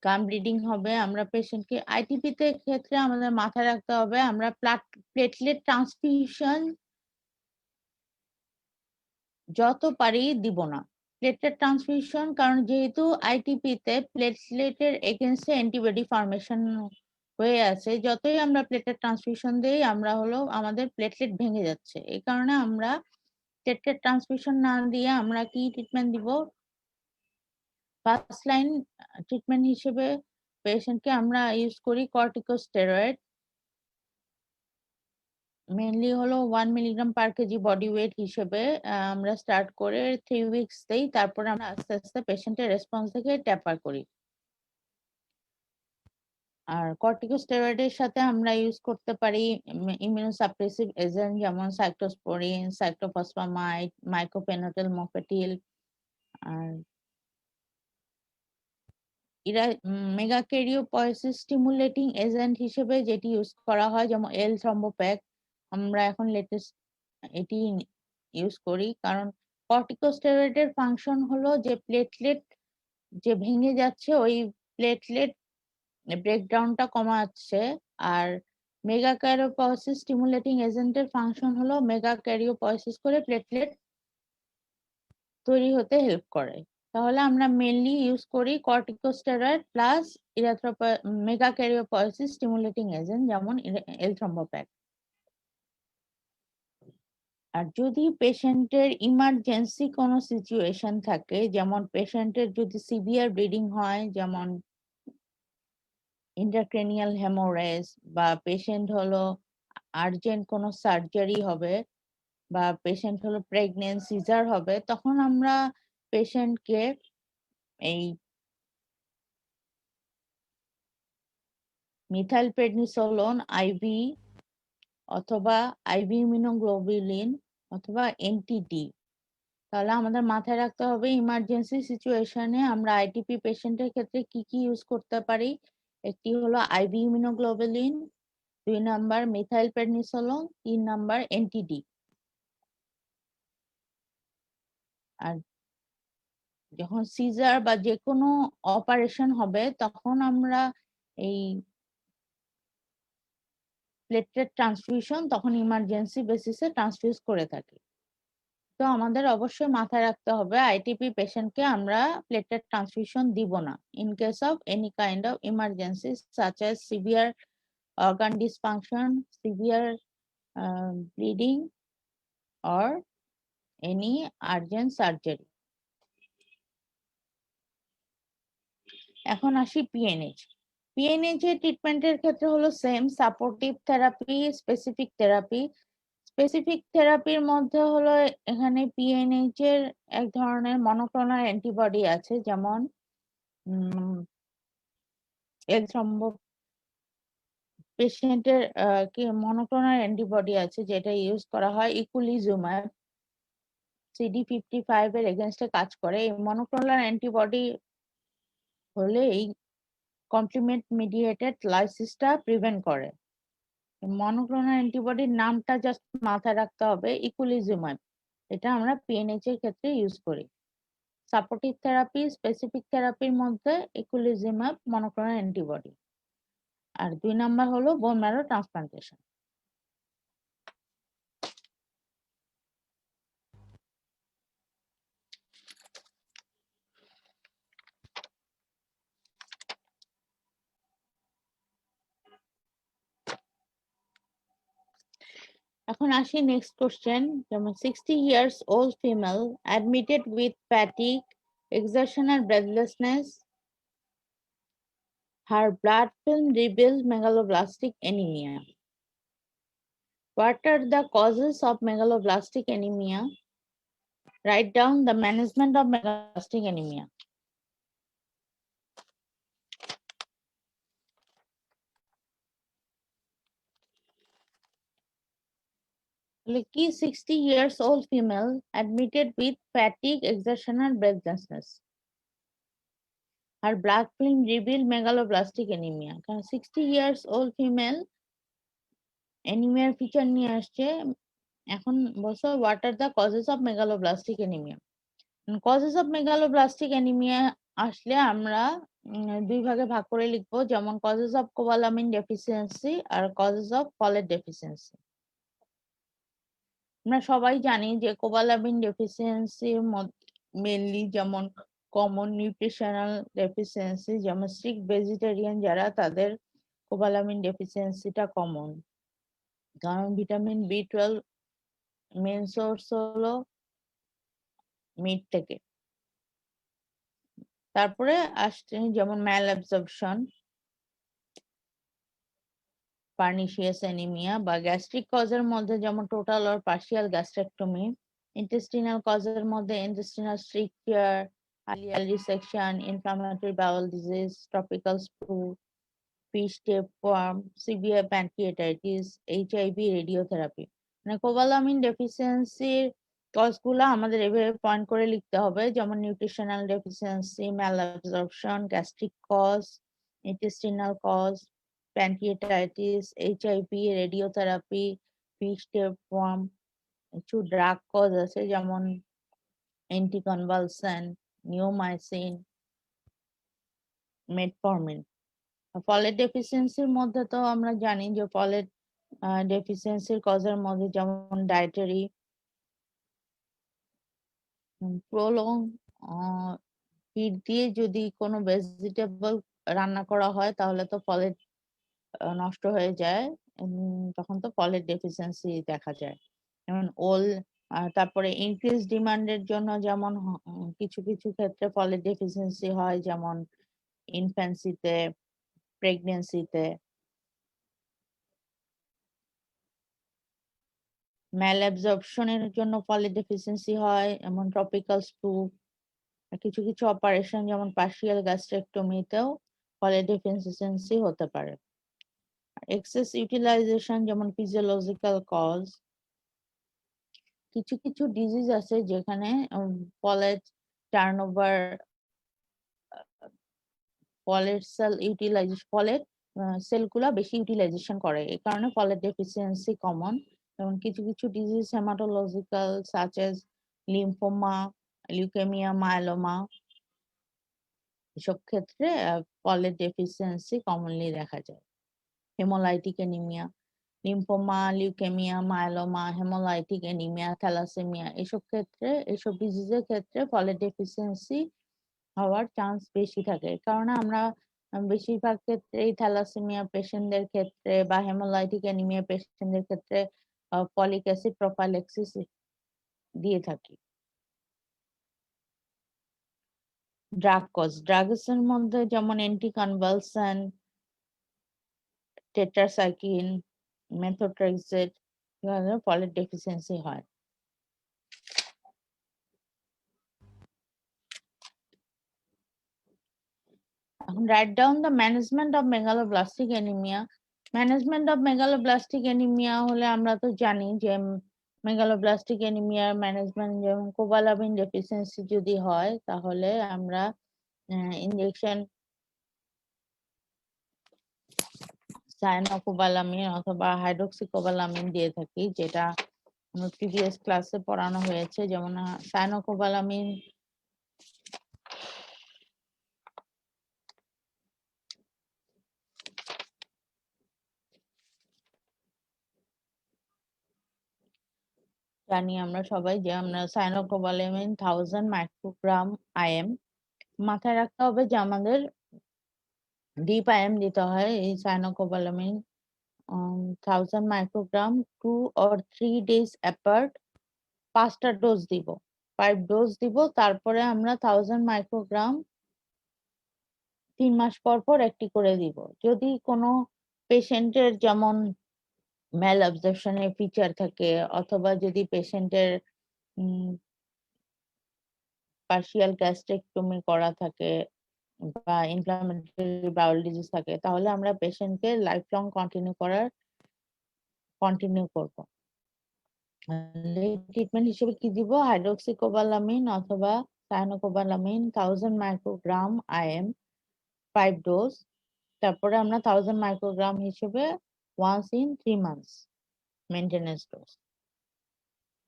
গাম ব্লিডিং হবে, আমরা পেশেন্টকে আইটিপিতে ক্ষেত্রে আমাদের মাথায় রাখতে হবে আমরা প্লেটলেট ট্রান্সফিউশন যত পারি দিব না। প্লেটলেট ট্রান্সফিউশন, কারণ যেহেতু আইটিপিতে প্লেটলেটের এগেইনস্টে অ্যান্টিবডি ফর্মেশন হয়ে আছে, যতই আমরা প্লেটলেট ট্রান্সফিউশন দেই আমরা হলো আমাদের প্লেটলেট ভেঙে যাচ্ছে। এই কারণে আমরা প্লেটলেট ট্রান্সফিউশন না দিয়ে আমরা কি ট্রিটমেন্ট দিব? ফার্স্ট লাইন ট্রিটমেন্ট হিসেবে পেশেন্টকে আমরা ইউজ করি কর্টিকোস্টেরয়েড, মেনলি হলো 1 milligram per KG body weight হিসেবে আমরা স্টার্ট করে 3 উইকস দেই, তারপর আমরা আস্তে আস্তে পেশেন্টের রেসপন্স থেকে ট্যাপার করি। আর কর্টিকোস্টেরয়েডের সাথে আমরা ইউজ করতে পারি ইমিউনোসাপ্রেসিভ এজেন্ট যেমন সাইক্লোস্পোরিন, সাইক্লোফসফামাইড, মাইকোপেনোটেল, মফেটিল। আর এরা মেগাক্যারিওপয়েসিস স্টিমুলেটিং এজেন্ট হিসেবে যেটি ইউজ করা হয় যেমন এল থ্রম্বোপ্যাক, আমরা এখন লেটেস্ট এটি ইউজ করি, কারণ কর্টিকোস্টেরয়েডের ফাংশন হলো যে প্লেটলেট যে ভেঙে যাচ্ছে ওই প্লেটলেট ব্রেকডাউনটা কমাচ্ছে। আর মেগাক্যারিওপয়েসিস স্টিমুলেটিং এজেন্টের ফাংশন হলো মেগাক্যারিওপয়েসিস করে প্লেটলেট তৈরি হতে হেল্প করে। তাহলে আমরা মেইনলি ইউজ করি কর্টিকোস্টেরয়েড প্লাস মেগাক্যারিওপয়েসিস স্টিমুলেটিং এজেন্ট যেমন এল থ্রম্বোপ্যাক। আর যদি পেশেন্টের ইমার্জেন্সি কোনো সিচুয়েশন থাকে, যেমন পেশেন্টের যদি সিভিয়ার ব্লিডিং হয়, যেমন ইন্ট্রাক্রেনিয়াল হেমোরেজ, বা পেশেন্ট হলো আর্জেন্ট কোনো সার্জারি হবে, বা পেশেন্ট হলো প্রেগনেন্ট সিজার হবে, তখন আমরা পেশেন্টকে এই মিথাইল প্রেডনিসোলোন আইভি অথবা আইভি ইমিউনোগ্লোবুলিন অথবা এনটিডি। তাহলে আমাদের মাথায় রাখতে হবে ইমার্জেন্সি সিচুয়েশনে আমরা আইটিপি পেশেন্টের ক্ষেত্রে কি কি ইউজ করতে পারি। একটি হলো IV immunoglobulin, 2 number methyl prednisolone, 3 number NTD. আর যখন সিজার বা যে কোনো অপারেশন হবে তখন আমরা এই প্লেটলেট ট্রান্সফিউশন তখন ইমার্জেন্সি বেসিসে ট্রান্সফিউজ করে থাকি। তো আমাদের অবশ্যই মাথায় রাখতে হবে আইটিপি পেশেন্টকে আমরা প্লেটলেট ট্রান্সফিউশন দিব না in case of any kind of emergency such as severe organ dysfunction, severe bleeding or any urgent surgery. এখন আসি পিএনএইচ। পিএনএইচ এর ট্রিটমেন্টের ক্ষেত্রে হলো same supportive therapy, specific therapy. Specific থেরাপির মধ্যে হলো এখানে পিএনএইচ এর এক ধরনের মনোক্লোনাল অ্যান্টিবডি আছে, যেমন এল থ্রম্বো পেশেন্টের কি মনোক্লোনাল অ্যান্টিবডি আছে যেটা ইউজ করা হয় ইকুলিজুমাব, CD55 এর এগেনস্টে কাজ করে। এই মনোক্লোনাল অ্যান্টিবডি হলে এই কমপ্লিমেন্ট মিডিয়েটেড লাইসিসটা প্রিভেন্ট করে। মনোক্লোনাল অ্যান্টিবডির নামটা জাস্ট মাথায় রাখতে হবে, ইকুলিজুমাব। এটা আমরা পিএনএইচ এর ক্ষেত্রে ইউজ করি। সাপোর্টিভ থেরাপি, স্পেসিফিক থেরাপির মধ্যে ইকুলিজুমাব মনোক্লোনাল অ্যান্টিবডি। আর 2 নাম্বার হলো বোন ম্যারো ট্রান্সপ্লান্টেশন। এখন আসি নেক্সট কোশ্চেন, যেমন 60 years old female admitted with fatigue, exertional breathlessness. Her blood film revealed megaloblastic anemia. What are the causes of megaloblastic anemia? Write down the management of megaloblastic anemia. Lucky 60 years old female admitted with fatigue, exertional breathlessness. Her blood film revealed megaloblastic anemia. 60 years old female অ্যানিমিয়ার feature নিয়ে আসছে। এখন বলছো what are the causes of megaloblastic anaemia. Causes of megaloblastic anaemia আসলে আমরা 2 ভাগে ভাগ করে লিখবো, যেমন কজেস অফ কোবালামিন ডেফিসিয়েন্সি আর কজেস অফ ফলেট ডেফিসিয়েন্সি। আমরা সবাই জানি যে কোবালামিন ডেফিসিয়েন্সির মেনলি যেমন কমন নিউট্রিশনাল ডেফিসিয়েন্সি, যেমন স্ট্রিক্ট ভেজিটেরিয়ান যারা তাদের কোবালামিন ডেফিসিয়েন্সিটা কমন, কারণ ভিটামিন B12 মেন সোর্স হলো মিট থেকে। তারপরে আসছে যেমন ম্যাল অ্যাবজর্পশন, পার্নিশিয়াস অ্যানিমিয়া, বা গ্যাস্ট্রিক কজের মধ্যে যেমন total or partial gastrectomy. Intestinal কজের মধ্যে intestinal stricture, ileal resection, inflammatory bowel disease, tropical flu. fish tapeworm, severe pancreatitis, HIV, radiotherapy। মানে কোবালামিন ডেফিসিয়েন্সির কজগুলো আমাদের এভাবে পয়েন্ট করে লিখতে হবে, যেমন nutritional deficiency, malabsorption, gastric cause, intestinal cause, pancreatitis, HIV, radiotherapy, fish tapeworm. কিছু ড্রাগ কজ আছে যেমন অ্যান্টিকনভালসেন্ট, নিওমাইসিন, মেটফর্মিন। ফলেট ডেফিসিয়েন্সির মধ্যে তো আমরা জানি যে ফলেট ডেফিসিয়েন্সির কজের মধ্যে যেমন ডায়েটারি, প্রলং হিট দিয়ে যদি কোনো ভেজিটেবল রান্না করা হয় তাহলে তো ফলেট নষ্ট হয়ে যায়, তখন তো ফলেট ডেফিসিয়েন্সি দেখা যায়। যেমন তারপরে ইনক্রিজ ডিমান্ডের জন্য যেমন কিছু কিছু ক্ষেত্রে ফলেট ডেফিসিয়েন্সি হয়, যেমন ইনফ্যান্সিতে, প্রেগনেন্সিতে। ম্যালঅ্যাবজর্পশনের জন্য ফলেট ডেফিসিয়েন্সি হয়, এমন ট্রপিক্যাল ফ্লু। কিছু কিছু অপারেশন যেমন পার্শিয়াল গ্যাস্ট্রেক্টমিতেও ফলেট ডেফিসিয়েন্সি হতে পারে। এক্সেস ইউটিলাইজেশন যেমন ফিজিওলজিক্যাল কজ। কিছু কিছু ডিজিজ আছে যেখানে folate turnover, folate cell utilisation, folate সেলগুলা বেশি ইউটিলাইজেশন করে, এই কারণে ফলেট ডেফিসিয়েন্সি কমন। যেমন কিছু কিছু disease haematological such as lymphoma, leukaemia, myeloma, এসব ক্ষেত্রে ফলেট ডেফিসিয়েন্সি কমনলি দেখা যায়। Haemolytic anaemia, lymphoma, leukaemia, myeloma, haemolytic anaemia, thalassaemia, এসব ক্ষেত্রে, এসব ডিজিজের ক্ষেত্রে ফলেট ডেফিসিয়েন্সি হওয়ার চান্স বেশি থাকে। কারণ আমরা বেশিরভাগ ক্ষেত্রে এই থ্যালাসেমিয়া পেশেন্টদের ক্ষেত্রে বা হেমোলাইটিক অ্যানিমিয়া পেশেন্টদের ক্ষেত্রে ফলিক অ্যাসিড প্রোফাইল্যাক্সিস দিয়ে থাকি। ড্রাগ কজ, ড্রাগসের মধ্যে যেমন anticonvulsant, tetracycline, methotrexate, folate deficiency হয়। এখন write down the management of megaloblastic anemia. Management of megaloblastic anaemia হলে আমরা তো জানি যে মেগালোব্লাস্টিক অ্যানিমিয়ার ম্যানেজমেন্ট, যেমন কোবালামিন ডেফিসিয়েন্সি যদি হয় তাহলে আমরা ইনজেকশন সায়ানোকোবালামিন অথবা হাইড্রোক্সিকোবালামিন দিয়ে থাকি, যেটা প্রিভিয়াস ক্লাসে পড়ানো হয়েছে। যেমন সায়ানোকোবালামিন জানি আমরা সবাই যে আমরা সায়ানোকোবালামিন 1000 মাইক্রোগ্রাম আইএম। মাথায় রাখতে হবে যে আমাদের ডিপ আইএম দিতে হয় এই cyanocobalamin 1000 microgram 2 or 3 days apart। 5টা ডোজ দিব, 5 ডোজ দিব, তারপরে আমরা 1000 মাইক্রোগ্রাম 3 মাস পর পর একটি করে দিব। যদি কোনো পেশেন্টের যেমন ম্যাল অ্যাবজর্পশনের ফিচার থাকে, অথবা যদি পেশেন্টের পার্শিয়াল গ্যাস্ট্রেক্টমি করা থাকে বা ইনফ্লামেটরি বাউল ডিজিজ থাকে, তাহলে আমরা পেশেন্টকে লাইফ লং কন্টিনিউ করব। ট্রিটমেন্ট হিসেবে কি দিব? হাইড্রোক্সিকোবালামিন অথবা সায়ানোকোবালামিন 1000 মাইক্রোগ্রাম আইএম 5 ডোজ। তারপরে আমরা 1000 মাইক্রোগ্রাম হিসেবে once in 3 months maintenance dose.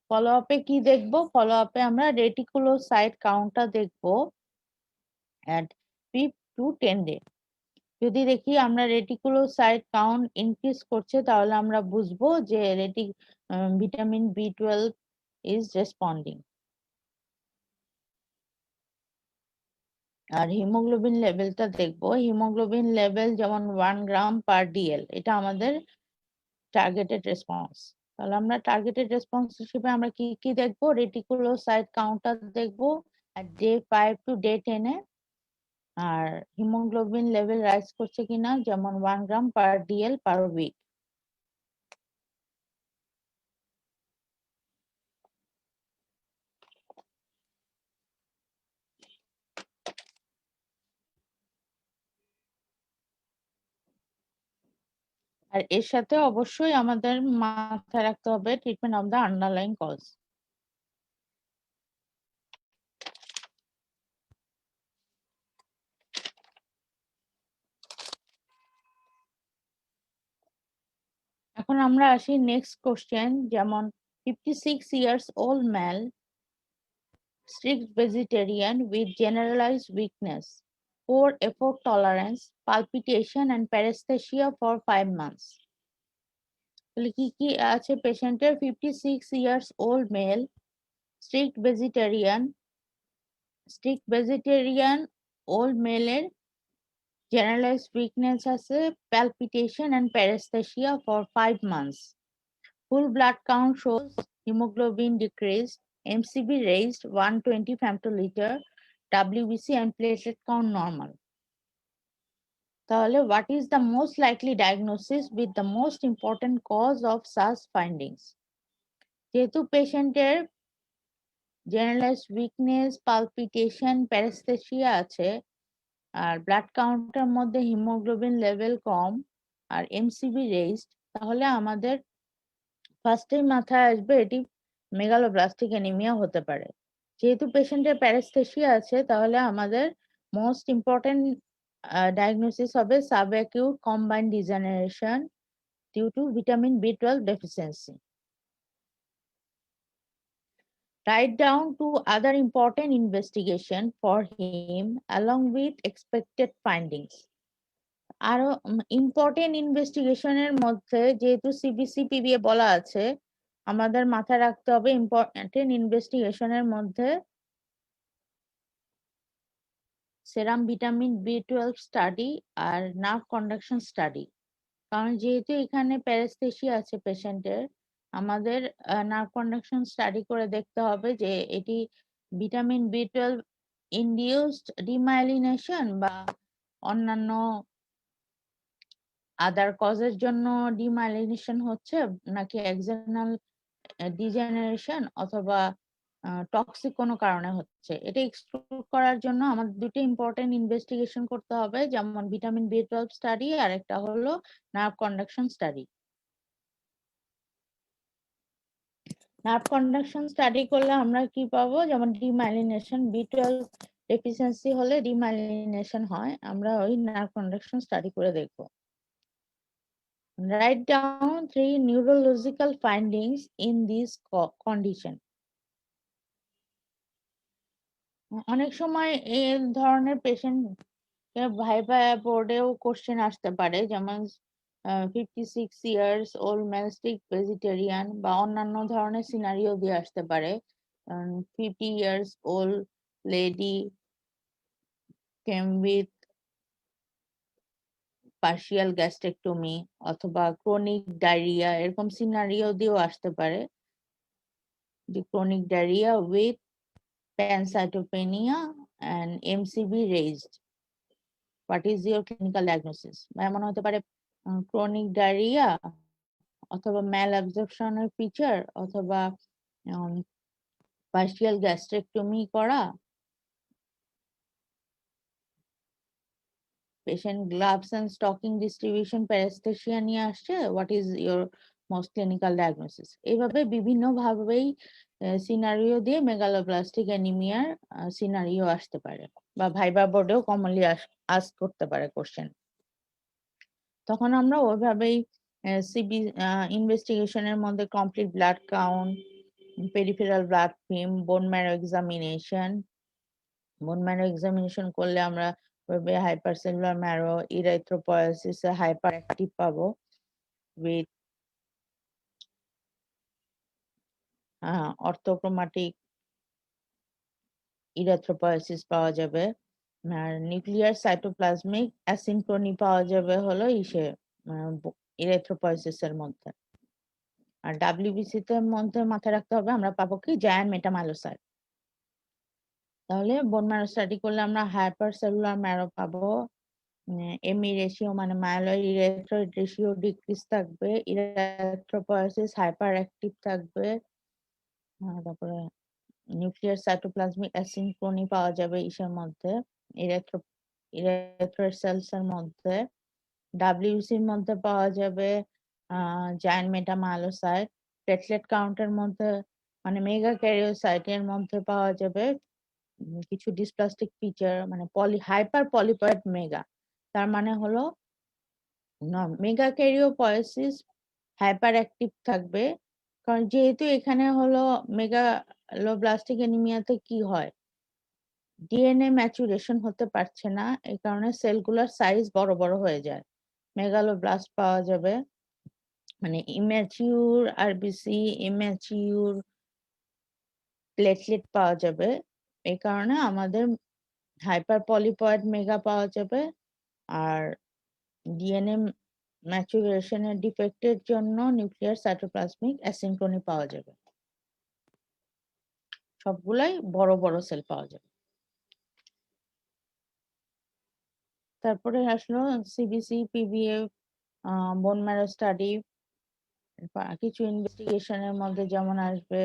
Follow আপে কি দেখবো? ফলো আপে আমরা রেটিকুলোসাইট কাউন্টটা দেখবো at 5 to 10 ডে। যদি দেখি আমরা রেটিকুলোসাইট কাউন্ট ইনক্রিজ করছে তাহলে আমরা বুঝবো যে ভিটামিন B12 ইজ রেসপন্ডিং। আর হিমোগ্লোবিন লেভেলটা দেখবো। হিমোগ্লোবিন লেভেল যেমন 1 গ্রাম পার ডিএল, এটা আমাদের টার্গেটেড রেসপন্স। তাহলে আমরা টার্গেটেড রেসপন্স হিসেবে আমরা কি কি দেখবো? রেটিকুলোসাইট কাউন্টটা দেখবো আর ডে 5 to ডে 10 এ, আর হিমোগ্লোবিন লেভেল রাইজ করছে কিনা, যেমন 1 গ্রাম পার ডিএল পার উইক। আর এর সাথে অবশ্যই আমাদের মাথায় রাখতে হবে treatment of the underlying cause. এখন আমরা আসি নেক্সট কোশ্চেন, যেমন 56 years old male, strict vegetarian with generalized weakness, poor effort tolerance, palpitation and paresthesia for 5 months. তাহলে কি কি আছে পেশেন্টের? 56 years old male, strict vegetarian old male এর generalized weakness আছে, palpitation and paresthesia for 5 months. Full blood count shows hemoglobin decreased, MCV raised 120 femtoliter, WBC and platelet count normal. তাহলে what is the most likely diagnosis with the most important cause of such findings? যেহেতু পেশেন্টের generalized weakness, palpitation, paresthesia আছে, আর blood কাউন্টের মধ্যে haemoglobin level কম আর MCB raised, তাহলে আমাদের ফার্স্টেই মাথায় আসবে এটি মেগালোব্লাস্টিক অ্যানিমিয়া হতে পারে। যেহেতু পেশেন্টের প্যারাস্থেসিয়া আছে, তাহলে আমাদের মোস্ট ইম্পর্টেন্ট ডায়াগনোসিস হবে subacute combined degeneration due to vitamin B12 deficiency. Write down 2 other important investigation for him along with expected findings. আরো ইম্পর্টেন্ট ইনভেস্টিগেশনের মধ্যে যেহেতু সিবিসি পিবিএ বলা আছে, আমাদের মাথায় রাখতে হবে ইম্পর্টেন্ট ইনভেস্টিগেশনের মধ্যে সেরাম ভিটামিন B12 স্টাডি আর নার্ভ কন্ডাকশন স্টাডি। কারণ যেহেতু এখানে প্যারাস্থেসিয়া আছে পেশেন্টের, আমাদের নার্ভ কন্ডাকশন স্টাডি করে দেখতে হবে যে এটি ভিটামিন B12 ইনডিউসড ডিমাইলিনেশন বা অন্যান্য আদার কজের জন্য ডিমাইলিনেশন হচ্ছে, নাকি এক্সটার্নাল ডিজেনারেশন অথবা টক্সিক কোনো কারণে হচ্ছে। এটা এক্সক্লুড করার জন্য আমাদের দুটো ইম্পর্টেন্ট ইনভেস্টিগেশন করতে হবে, যেমন ভিটামিন B12 স্টাডি আর একটা হলো nerve conduction study. Nerve conduction study করলে আমরা কি পাবো? যেমন ডিমাইলিনেশন, B12 ডেফিসিয়েন্সি হলে ডিমাইলিনেশন হয়, আমরা ওই নার্ভ কন্ডাকশন স্টাডি করে দেখবো। Write down 3 neurological findings in this condition. অনেক সময় এই ধরনের পেশেন্ট ভাইভা বোর্ডেও কোশ্চেন আসতে পারে, যেমন 56 years old man strict vegetarian, বা অন্যান্য ধরনের সিনারিও দিয়ে আসতে পারে। 50 years old lady came with partial gastrectomy অথবা ক্রনিক ডায়রিয়া, এরকম সিনারিও দিয়েও আসতে পারে। যে chronic diarrhoea with pancytopenia and MCV raised. What is your clinical diagnosis? বা এমন হতে পারে ক্রনিক ডায়রিয়া অথবা ম্যাল অ্যাবজর্পশনের ফিচার অথবা পার্শিয়াল গ্যাস্ট্রেক্টমি করা, patient gloves and stocking distribution paraesthesia নিয়ে আসছে, what is your most clinical diagnosis. এইভাবে বিভিন্ন ভাবেই সিনারিও দিয়ে মেগালোব্লাস্টিক অ্যানিমিয়ার সিনারিও আসতে পারে, বা ভাইবা বোর্ডেও কমনলি আস্ক করতে পারে কোশ্চেন। তখন আমরা ওইভাবেই সিবি ইনভেস্টিগেশনের মধ্যে complete blood count, peripheral blood film, bone marrow examination. বোন ম্যারো এক্সামিনেশন করলে আমরা হাইপারসেলুলার ম্যারো ইরাইথ্রোপয়েসিস হাইপার অ্যাক্টিভ পাবো উইথ অর্থোক্রোমাটিক ইরাথ্রোপয়েসিস পাওয়া যাবে, আর নিউক্লিয়ার সাইটোপ্লাজমিক অ্যাসিনক্রনি পাওয়া যাবে হলো ইরাথ্রোপয়েসিস এর মধ্যে। আর ডাব্লিউবিসি তে মধ্যে মাথায় রাখতে হবে আমরা পাবো কি জায়ান্ট মেটামাইলোসাইট। তাহলে বোন ম্যারো স্টাডি করলে আমরা হাইপার সেলুলার ম্যারো পাবো, এমই রেশিও মানে মাইলয়েড ইরেথ্রয়েড রেশিও ডিক্রিজ থাকবে, ইরাথ্রোপয়েসিস হাইপার অ্যাক্টিভ থাকবে, তারপরে নিউক্লিয়ার সাইটোপ্লাজমিক অ্যাসিনক্রনি পাওয়া যাবে ইসের মধ্যে ইরেথ্রয়েড সেলস এর মধ্যে, ডাব্লিউসির মধ্যে পাওয়া যাবে জায়ান্ট মেটামাইলোসাইট। প্লেটলেট কাউন্টের মধ্যে মানে মেগা ক্যারিওসাইটের মধ্যে পাওয়া যাবে কিছু ডিসপ্লাস্টিক ফিচার মানে হাইপার পলিপয়েড মেগা, তার মানে হলো মেগা ক্যারিওপয়েসিস হাইপার অ্যাক্টিভ থাকবে, কারণ যেহেতু এখানে হলো মেগালোব্লাস্টিক অ্যানিমিয়াতে কি হয়, ডিএনএ ম্যাচুরেশন হতে পারছে না, এই কারণে সেলগুলোর সাইজ বড় বড় হয়ে যায়। মেগালোব্লাস্ট পাওয়া যাবে, মানে ইম্যাচিউর আরবিসি, ইম্যাচিউর প্লেটলেট পাওয়া যাবে। এই কারণে আমাদের হাইপার পলিপয়েড মেগা পাওয়া যাবে। আর ডিএনএ ম্যাচুরেশনের ডিফেক্টের জন্য নিউক্লিয়ার সাইটোপ্লাজমিক অ্যাসিনক্রনি পাওয়া যাবে। সবগুলাই বড় বড় সেল পাওয়া যাবে। তারপরে আসলো সিবিসি, পিবিএফ, বোন ম্যারো স্টাডি, কিছু ইনভেস্টিগেশনের মধ্যে যেমন আসবে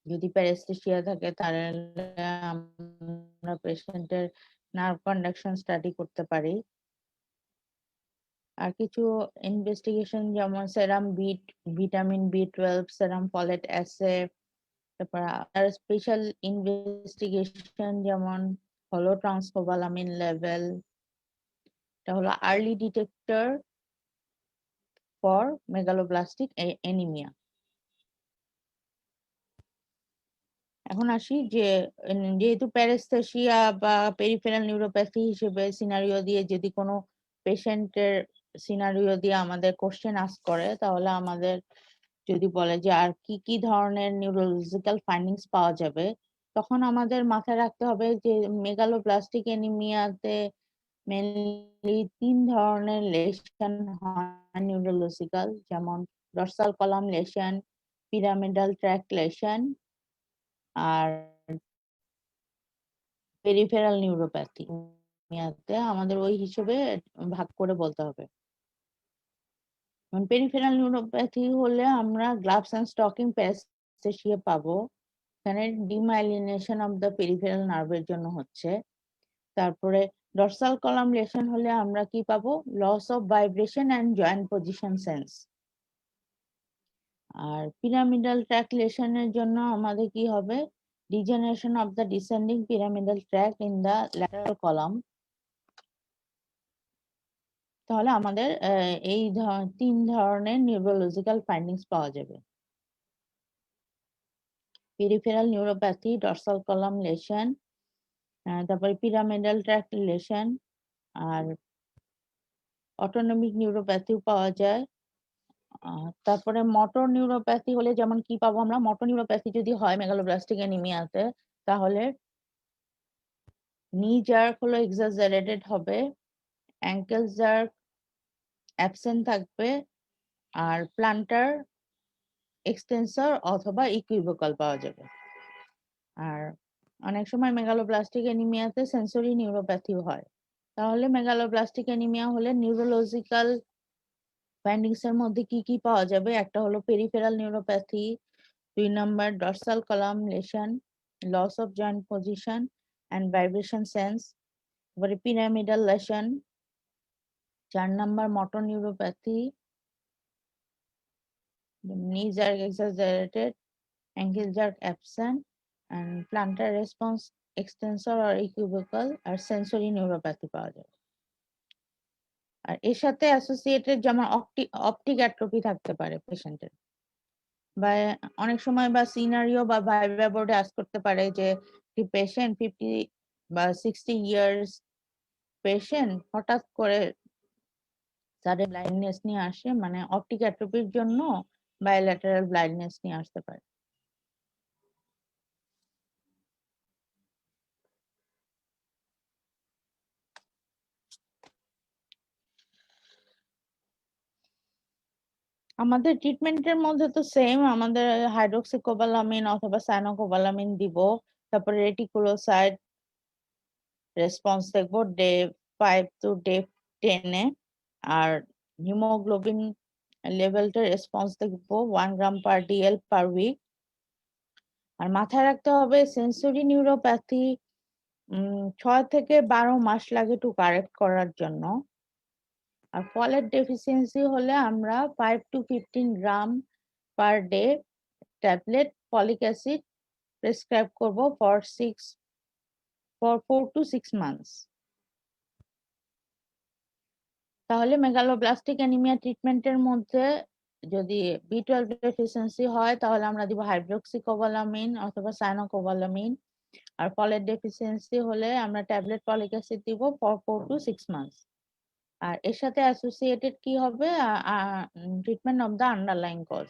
যদি প্যারেস্থেসিয়া থাকে তাহলে আমরা পেশেন্টের নার্ভ কন্ডাকশন স্টাডি করতে পারি। আর কিছু ইনভেস্টিগেশন যেমন সেরাম বিট, ভিটামিন বি12, সেরাম ফলেট অ্যাসে, তারপর আর স্পেশাল ইনভেস্টিগেশন যেমন হলো ট্রান্সকোবালামিন লেভেল, এটা হলো early detector for megaloblastic anaemia. এখন আসি যে যেহেতু প্যারেস্থেসিয়া বা পেরিফেরাল নিউরোপ্যাথি হিসেবে সিনারিও দিয়ে যদি কোনো পেশেন্টের সিনারিও দিয়ে আমাদের কোশ্চেন আস্ক করে, তাহলে আমাদের যদি বলে যে আর কি কি ধরনের নিউরোলজিক্যাল ফাইন্ডিংস পাওয়া যাবে, তখন আমাদের মাথায় রাখতে হবে যে মেগালোব্লাস্টিক অ্যানিমিয়াতে মেনলি 3 ধরনের লেশন হয় নিউরোলজিক্যাল, যেমন dorsal column lesion, pyramidal tract lesion আর পেরিফেরাল নিউরোপ্যাথি। আমাদের ওই হিসেবে ভাগ করে বলতে হবে। পেরিফেরাল নিউরোপ্যাথি হলে আমরা গ্লাভস এন্ড স্টকিং প্যারেস্থেসিয়া পাবো, এখানে ডিমাইলিনেশন অফ দ্য পেরিফেরাল নার্ভের জন্য হচ্ছে। তারপরে ডর্সাল কলাম লেশন হলে আমরা কি পাবো, loss of vibration and joint position sense. আর পিরামিডাল ট্র্যাক্ট লেশনের জন্য আমাদের কি হবে, degeneration of the descending pyramidal tract in the lateral column. তাহলে আমাদের এই 3 ধরনের নিউরোলজিক্যাল ফাইন্ডিংস পাওয়া যাবে, peripheral neuropathy, dorsal column lesion, তারপরে পিরামিডাল ট্র্যাক্ট লেশন, আর অটোনমিক নিউরোপ্যাথিও পাওয়া যায়। তারপরে মোটর নিউরোপ্যাথি হলে যেমন কি পাবো আমরা, মোটর নিউরোপ্যাথি যদি হয় মেগালোব্লাস্টিক অ্যানিমিয়াতে, তাহলে নি জার্ক হলো এক্সাজারেটেড হবে, অ্যাঙ্কেল জার্ক অ্যাবসেন্ট থাকবে, আর প্লান্টার এক্সটেন্সর অথবা ইকুইভোকাল পাওয়া যাবে। আর অনেক সময় মেগালোব্লাস্টিক অ্যানিমিয়াতে সেন্সরি নিউরোপ্যাথিও হয়। তাহলে মেগালোব্লাস্টিক অ্যানিমিয়া হলে নিউরোলজিক্যাল ফাইন্ডিংস এর মধ্যে কি কি পাওয়া যাবে, একটা হলো peripheral neuropathy, 2 number dorsal column lesion, loss of joint position and vibration sense, তারপরে pyramidal lesion, 4 number motor neuropathy, knee jerk exaggerated, ankle jerk absent, and plantar response extensor or equivocal আর sensory neuropathy পাওয়া যায়। আর এর সাথে associated যেমন optic atrophy থাকতে পারে পেশেন্টের, বা অনেক সময় বা সিনারিও বা ভাইভা বোর্ডে আস্ক করতে পারে যে কি পেশেন্ট 50 বা 60 ইয়ার্স পেশেন্ট হঠাৎ করে সাডেন ব্লাইন্ডনেস নিয়ে আসে, মানে অপটিক অ্যাট্রোপির জন্য বায়োল্যাটারাল ব্লাইন্ডনেস নিয়ে আসতে পারে। আমাদের ট্রিটমেন্টের মধ্যে তো সেম, আমাদের হাইড্রোক্সিকোবালামিন অথবা সাইনোকোবালামিন দিব, তারপরে রেটিকুলোসাইট রেসপন্স দেখবো ডে 5 টু ডে 10 এ, আর হিমোগ্লোবিন লেভেলটা রেসপন্স দেখবো 1 গ্রাম পার ডিএল পার উইক। আর মাথায় রাখতে হবে সেন্সরি নিউরোপ্যাথি 6 থেকে 12 মাস লাগে টু কারেক্ট করার জন্য। আর ফলেট ডেফিসিয়েন্সি হলে আমরা 5 to 15 gram per day tablet folic acid prescribe করব for 4 to 6 months. তাহলে মেগালোব্লাস্টিক অ্যানিমিয়া ট্রিটমেন্টের মধ্যে যদি B12 ডেফিসিয়েন্সি হয় তাহলে আমরা দিব হাইড্রোক্সিকোবালামিন অথবা সাইনোকোবালামিন, আর ফলেট ডেফিসিয়েন্সি হলে আমরা ট্যাবলেট ফলিক অ্যাসিড দিব for 4 to 6 months. আর এর সাথে অ্যাসোসিয়েটেড কি হবে? Treatment of the underlying cause.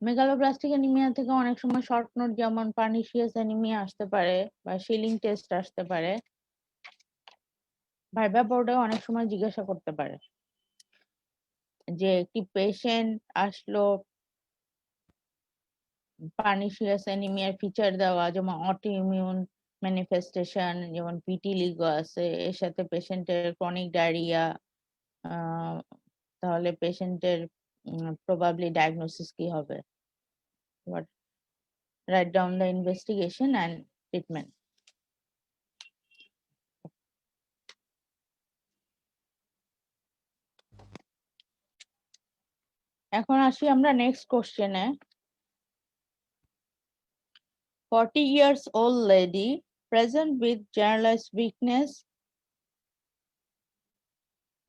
Megaloblastic anaemia থেকে অনেক সময় শর্ট নোট যেমন পার্নিশিয়াস অ্যানিমিয়া আসতে পারে বা শিলিং টেস্ট আসতে পারে। ভাইবা বোর্ডে অনেক সময় জিজ্ঞাসা করতে পারে যে একটি পেশেন্ট আসলো পার্নিশিয়াস অ্যানিমিয়ার ফিচার দেওয়া, যেমন অটোইমিউন ম্যানিফেস্টেশন, যেমন পিটিলিগো আছে, এর সাথে পেশেন্টের ক্রনিক ডায়রিয়া, তাহলে পেশেন্টের প্রবাবলি ডায়াগনোসিস কি হবে? What write down the investigation and treatment. এখন আসি আমরা নেক্সট কোশ্চেনে। 40 years old lady present with generalized weakness,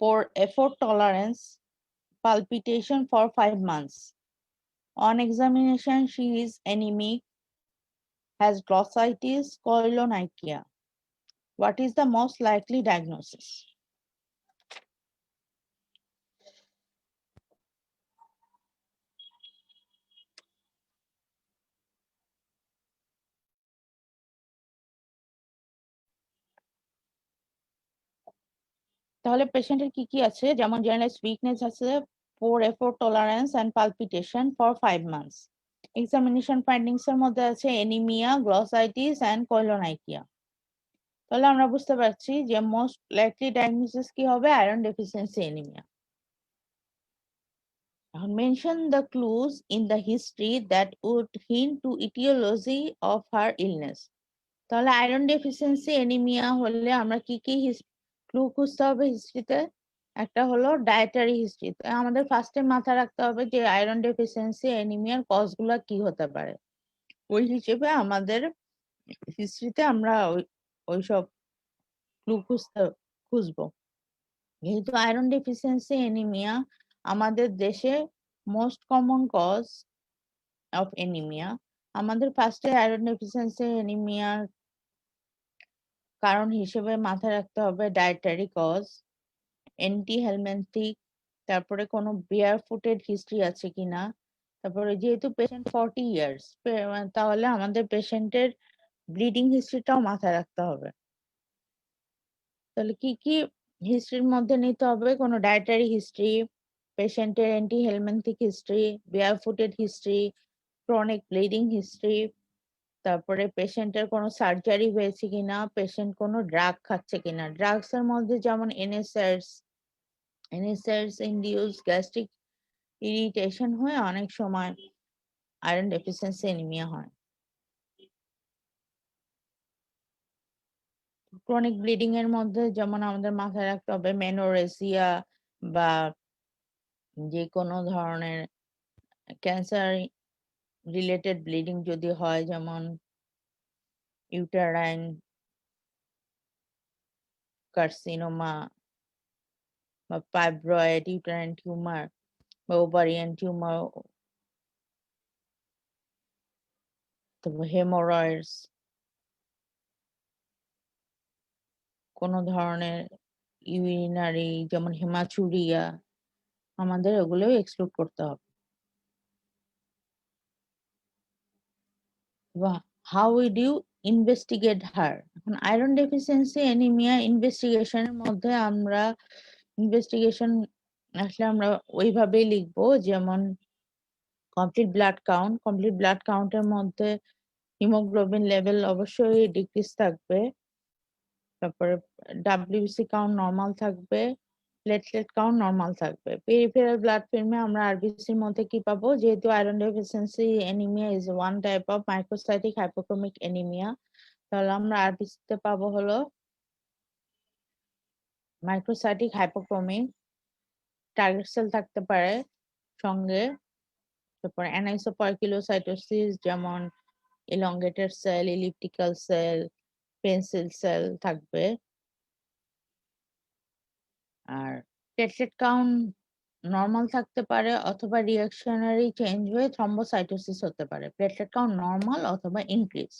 poor effort tolerance, palpitation for 5 months. On examination, she is anemic, has glossitis, choriolynia. What is the most likely diagnosis? তাহলে পেশেন্টের কি কি আছে? যেমন জেনারেলাইজড উইকনেস আছে, poor effort tolerance and palpitation for 5 months. Examination findings এর মধ্যে আছে এনিমিয়া, গ্লসাইটিস এন্ড কোইলোনাইকিয়া। তাহলে আমরা বুঝতে পারছি যে মোস্ট লাইকলি ডায়াগনোসিস কি হবে? Iron deficiency anaemia. Mention the clues in the history that would hint to aetiology of her illness. তাহলে আয়রন ডেফিসিয়েন্সি এনিমিয়া হলে আমরা কি কি ক্লু খুঁজতে হবে হিস্ট্রিতে? একটা হলো ডায়েটারি হিস্ট্রি। আমাদের ফার্স্টে মাথায় রাখতে হবে যে আয়রন ডেফিসিয়েন্সি এনিমিয়ার কজগুলো কি হতে পারে। ওই হিসেবে আমাদের হিস্ট্রিতে আমরা ওইসব ক্লু খুঁজবো। যেহেতু আয়রন ডেফিসিয়েন্সি এনিমিয়া আমাদের দেশে most common cause of anaemia, আমাদের ফার্স্টে আয়রন ডেফিসিয়েন্সি এনিমিয়ার কারণ হিসেবে মাথায় রাখতে হবে ডায়েটারি কজ, এন্টি হেলমেন্থিক, তারপরে কোনো বিয়ার ফুটেড হিস্ট্রি আছে কিনা, তারপরে যেহেতু পেশেন্ট 40 ইয়ার্স, তাহলে আমাদের পেশেন্টের ব্লিডিং হিস্ট্রিটাও মাথায় রাখতে হবে। তাহলে কি কি হিস্ট্রির মধ্যে নিতে হবে? কোনো ডায়েটারি হিস্ট্রি, পেশেন্টের anti helminthic history, bare footed history, chronic bleeding history, তারপরে পেশেন্টের কোনো সার্জারি হয়েছে কিনা, পেশেন্ট কোনো ড্রাগ খাচ্ছে কিনা। ড্রাগস এর মধ্যে যেমন NSAIDs ইনডিউস গ্যাস্ট্রিক ইরিটেশন হয়ে অনেক সময় আয়রন ডেফিসিয়েন্সি অ্যানিমিয়া হয়। ক্রনিক ব্লিডিং এর মধ্যে যেমন আমাদের মাথায় রাখতে হবে মেনোরেসিয়া বা যে কোনো ধরনের ক্যান্সার রিলেটেড ব্লিডিং যদি হয়, যেমন ইউটেরাইন কার্সিনোমা বা ফাইব্রয়েড, ইউটেরাইন টিউমার বা ওভারিয়ান টিউমার, তারপর হেমোরয়েডস, কোনো ধরনের ইউরিনারি যেমন হেমাচুরিয়া, আমাদের ওগুলোও এক্সক্লুড করতে হবে। হাউ উইড ইউ ইনভেস্টিগেট হার? এখন আয়রন ডেফিসিয়েন্সি অ্যানিমিয়া ইনভেস্টিগেশনের মধ্যে আমরা ইনভেস্টিগেশন আসলে আমরা ওইভাবেই লিখবো, যেমন কমপ্লিট ব্লাড কাউন্টের মধ্যে হিমোগ্লোবিন লেভেল অবশ্যই ডিক্রিজ থাকবে, তারপরে WBC কাউন্ট নরমাল থাকবে, প্লেটলেট কাউন্ট নরমাল থাকবে। পেরিফেরাল ব্লাড ফিল্মে আমরা আরবিসির মধ্যে কি পাবো? যেহেতু iron deficiency anaemia is one type of microcytic hypochromic anaemia, তাহলে আমরা আরবিসিতে পাবো হলো মাইক্রোসাইটিক হাইপোক্রোমিক, টার্গেট সেল থাকতে পারে সঙ্গে, তারপর অ্যানাইসোপয়কিলোসাইটোসিস যেমন elongated cell, elliptical cell, pencil cell থাকবে। আর প্লেটলেট কাউন্ট নর্মাল থাকতে পারে অথবা রিঅ্যাকশনারি চেঞ্জ হয়ে থ্রম্বোসাইটোসিস হতে পারে। প্লেটলেট কাউন্ট নর্মাল অথবা ইনক্রিজ।